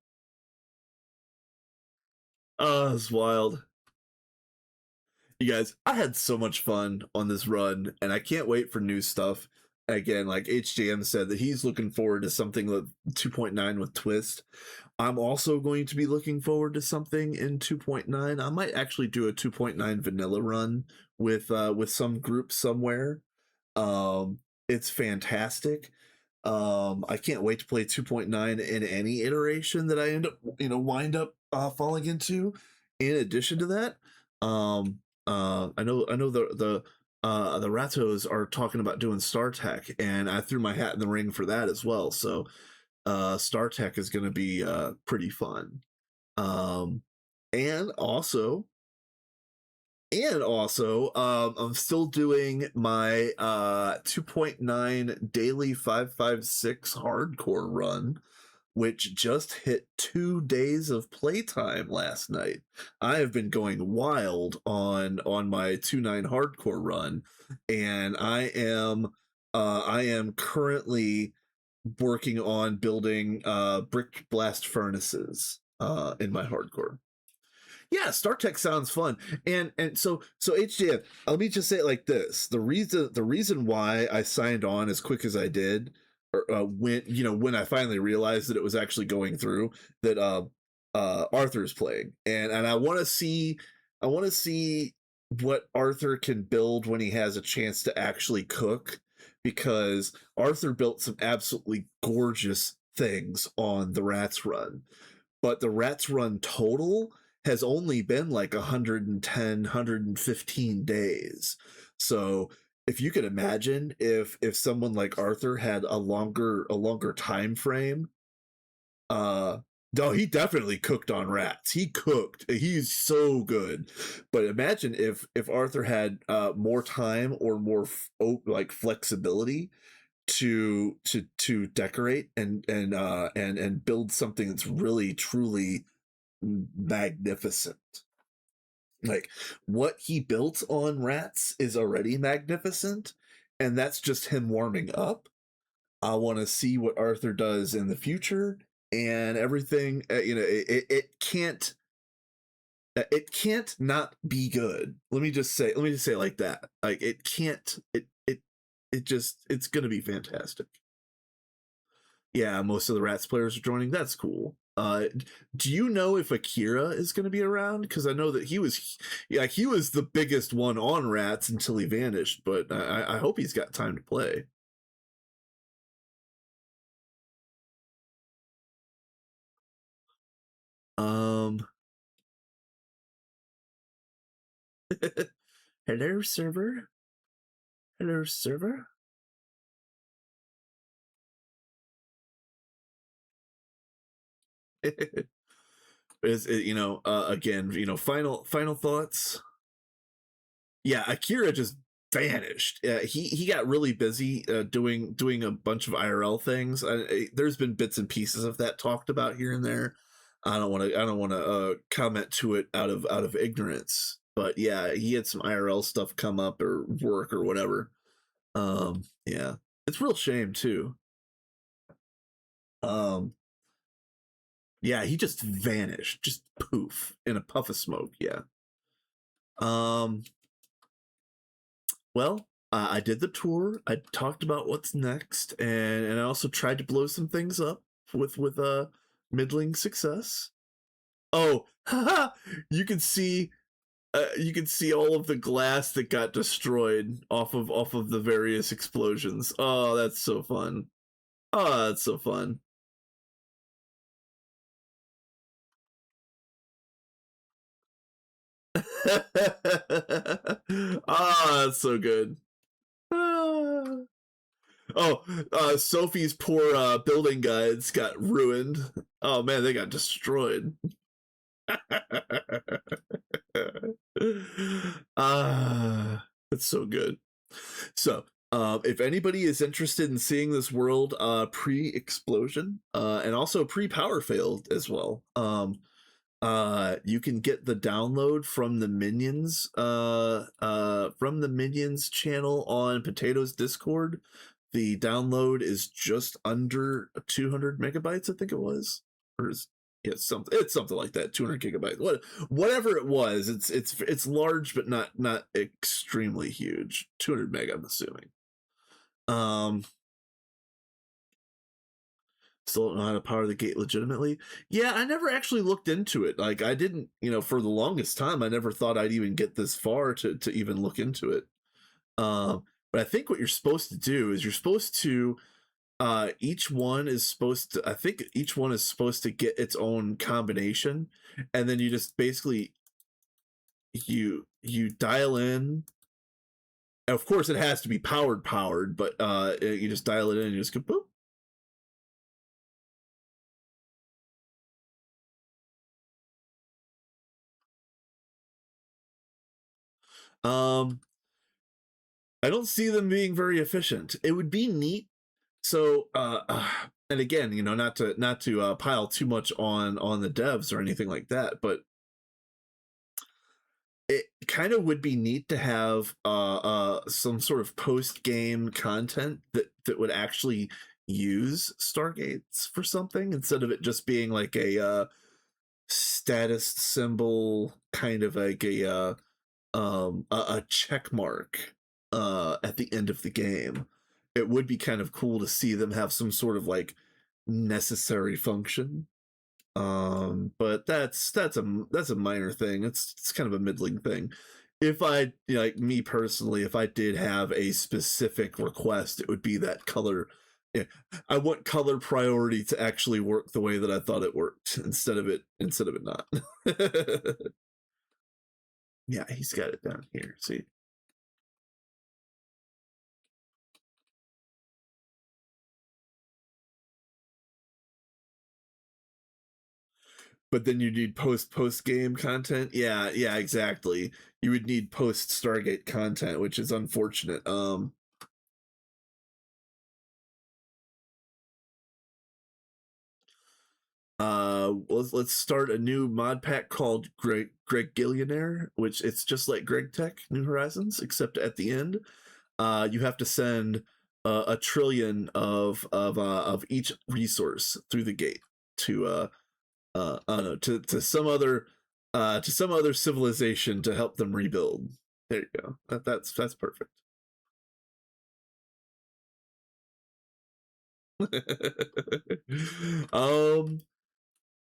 Oh, it's wild. You guys, I had so much fun on this run, and I can't wait for new stuff. Again, like HJM said that he's looking forward to something with 2.9 with Twist. I'm also going to be looking forward to something in 2.9. I might actually do a 2.9 vanilla run with some group somewhere. It's fantastic. I can't wait to play 2.9 in any iteration that I end up, wind up falling into. In addition to that, I know the Ratos are talking about doing StarTech, and I threw my hat in the ring for that as well. So StarTech is going to be pretty fun. Um, and also, I'm still doing my 2.9 daily 556 hardcore run, which just hit 2 days of playtime last night. I have been going wild on my 2.9 hardcore run, and I am currently working on building brick blast furnaces in my hardcore. Yeah, StarTech sounds fun. And so HJF, let me just say it like this. The reason why I signed on as quick as I did, or when I finally realized that it was actually going through, that Arthur's playing. And I want to see what Arthur can build when he has a chance to actually cook, because Arthur built some absolutely gorgeous things on the Rats run, but the Rats run total has only been like 110 days. So if you could imagine, if someone like Arthur had a longer time frame, uh no, he definitely cooked on Rats. He cooked. He's so good. But imagine if Arthur had more time or more like flexibility to decorate and build something that's really truly magnificent. Like, what he built on Rats is already magnificent, and that's just him warming up. I want to see what Arthur does in the future and everything. It can't not be good. Let me just say it like that. Like, it can't. It it's gonna be fantastic. Yeah, most of the Rats players are joining. That's cool. Do you know if Akira is going to be around? Because I know that he was the biggest one on Rats until he vanished. But I hope he's got time to play. Um, hello server. Hello server. Is it, again, final thoughts. Yeah, Akira just vanished. He got really busy doing a bunch of IRL things. There's been bits and pieces of that talked about here and there. I don't want to comment to it out of ignorance. But yeah, he had some IRL stuff come up or work or whatever. Yeah, it's a real shame too. Um, yeah, he just vanished, just poof in a puff of smoke. Yeah. Um, Well, I did the tour. I talked about what's next, and I also tried to blow some things up with middling success. Oh, haha! You can see all of the glass that got destroyed off of the various explosions. Oh, that's so fun. Oh, that's so fun. Ah, that's so good. Ah. Oh, Sophie's poor building guides got ruined. Oh man, they got destroyed. That's so good. So, if anybody is interested in seeing this world pre-explosion and also pre-power failed as well, you can get the download from the Minions channel on Potato's Discord. The download is just under 200 megabytes, I think it was, or is yeah, it's something like that, 200 gigabytes. Whatever it was, it's large but not extremely huge. 200 meg, I'm assuming. Um, Still don't know how to power the gate legitimately. Yeah, I never actually looked into it. Like I didn't, for the longest time, I never thought I'd even get this far to even look into it. But I think what you're supposed to do is you're supposed to each one is supposed to I think each one is supposed to get its own combination, and then you just basically you dial in. Of course it has to be powered, but you just dial it in and you just go boop. Um I don't see them being very efficient. It would be neat. So, and again, not to pile too much on the devs or anything like that, but it kind of would be neat to have some sort of post game content that would actually use Stargates for something instead of it just being like a status symbol, kind of like a check mark at the end of the game. It would be kind of cool to see them have some sort of like necessary function. But that's a minor thing. It's kind of a middling thing. If I like me personally, if I did have a specific request, it would be that color. Yeah, I want color priority to actually work the way that I thought it worked instead of it not. Yeah, he's got it down here. See, but then you need post game content. Yeah, exactly. You would need post Stargate content, which is unfortunate. Let's start a new mod pack called Greg Gillionaire, which it's just like Greg Tech New Horizons, except at the end, you have to send a trillion of each resource through the gate to I don't know, to some other civilization to help them rebuild. There you go. That's perfect. um,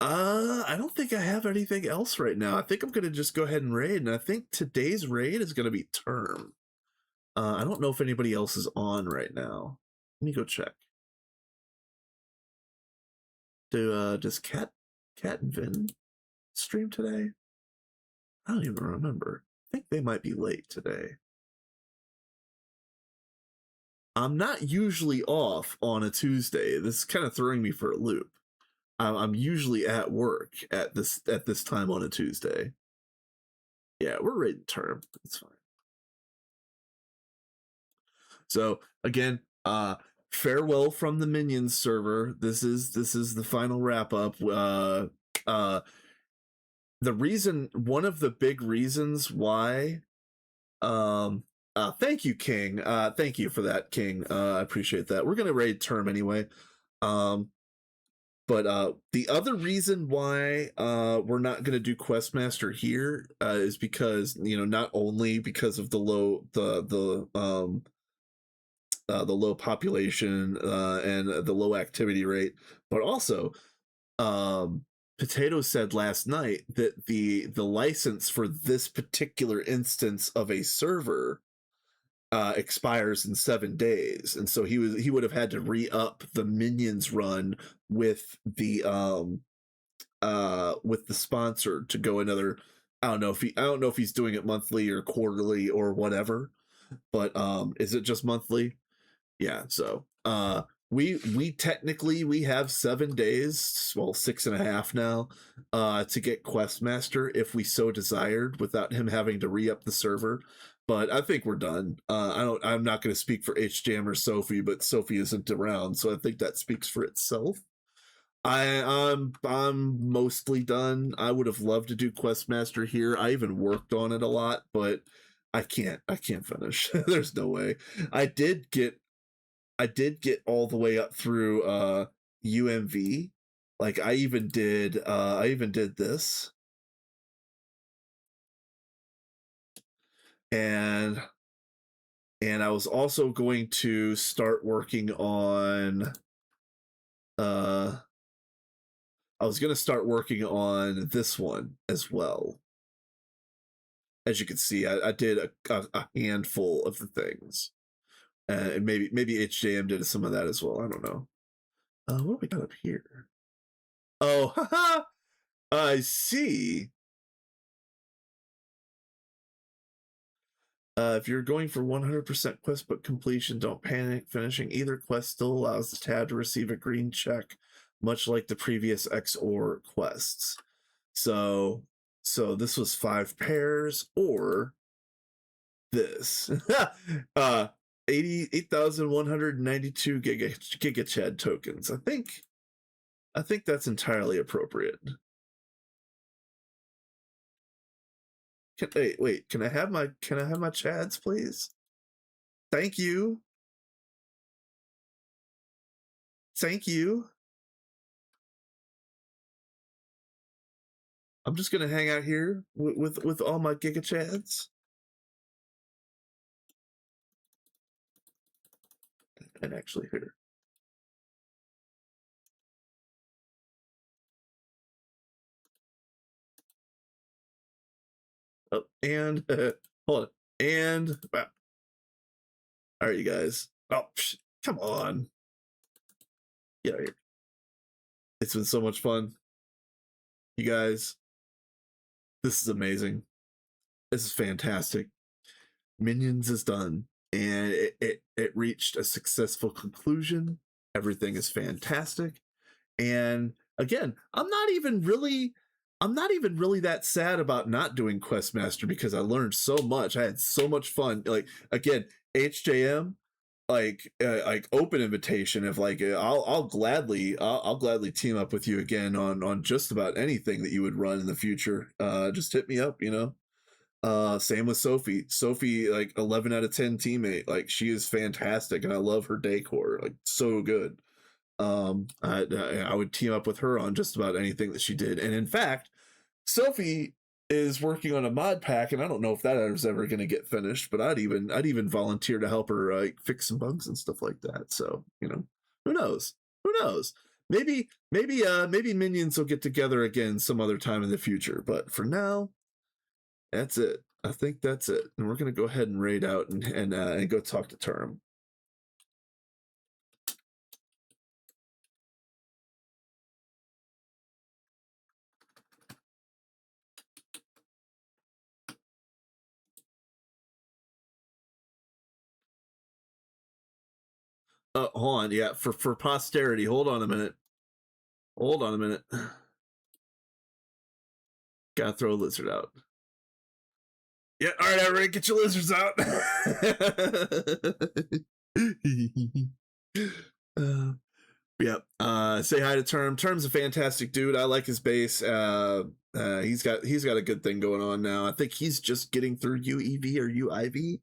I don't think I have anything else right now. I think I'm gonna just go ahead and raid, and I think today's raid is gonna be term. I don't know if anybody else is on right now. Let me go check. Does Cat and Vin stream today? I don't even remember. I think they might be late today. I'm not usually off on a Tuesday. This is kind of throwing me for a loop. I'm usually at work at this time on a Tuesday. Yeah, we're raiding term. It's fine. So again, farewell from the Minions server. This is the final wrap up. One of the big reasons why thank you, King. Thank you for that, King. I appreciate that. We're gonna raid term anyway. But the other reason why we're not gonna do Questmaster here is because, not only because of the low the low population and the low activity rate, but also Potato said last night that the license for this particular instance of a server expires in 7 days, and so he would have had to re-up the Minions run with the sponsor to go another. I don't know if he's doing it monthly or quarterly or whatever, but is it just monthly? Yeah, so we technically we have 7 days, well 6.5 now, to get Questmaster if we so desired without him having to re-up the server. But I think we're done. I'm not going to speak for HJM or Sophie, but Sophie isn't around, so I think that speaks for itself. I'm mostly done. I would have loved to do Questmaster here. I even worked on it a lot, but I can't finish. There's no way. I did get all the way up through UMV. Like I even did this. And I was also going to start working on this one as well. As you can see, I did a handful of the things. And maybe HJM did some of that as well. I don't know. What do we got up here? Oh, haha! I see. If you're going for 100% quest book completion, don't panic. Finishing either quest still allows the tab to receive a green check, much like the previous XOR quests. So this was 5 pairs or this. 88,192 gigachad tokens. I think that's entirely appropriate. Wait, can I have my chads, please? Thank you. Thank you. I'm just gonna hang out here with all my gigachads. And actually here. Oh, and hold on. And wow. All right, you guys. Oh, come on. Yeah, it's been so much fun. You guys, this is amazing. This is fantastic. Minions is done, and it reached a successful conclusion. Everything is fantastic. And again, I'm not even really that sad about not doing Questmaster because I learned so much. I had so much fun. Like again, HJM, like open invitation of like I'll gladly team up with you again on just about anything that you would run in the future. Just hit me up, same with Sophie, like 11 out of 10 teammate. Like she is fantastic and I love her decor, like so good. I would team up with her on just about anything that she did. And in fact, Sophie is working on a mod pack, and I don't know if that is ever going to get finished, but I'd even volunteer to help her fix some bugs and stuff like that. So Who knows? Who knows? Maybe Minions will get together again some other time in the future. But for now, that's it. I think that's it. And we're gonna go ahead and raid out and go talk to Term. Hold on. Yeah, for posterity. Hold on a minute. Hold on a minute. Gotta throw a lizard out. Yeah, all right, everybody, get your lizards out. Say hi to Term. Term's a fantastic dude. I like his base. He's got a good thing going on now. I think he's just getting through UEV or UIV.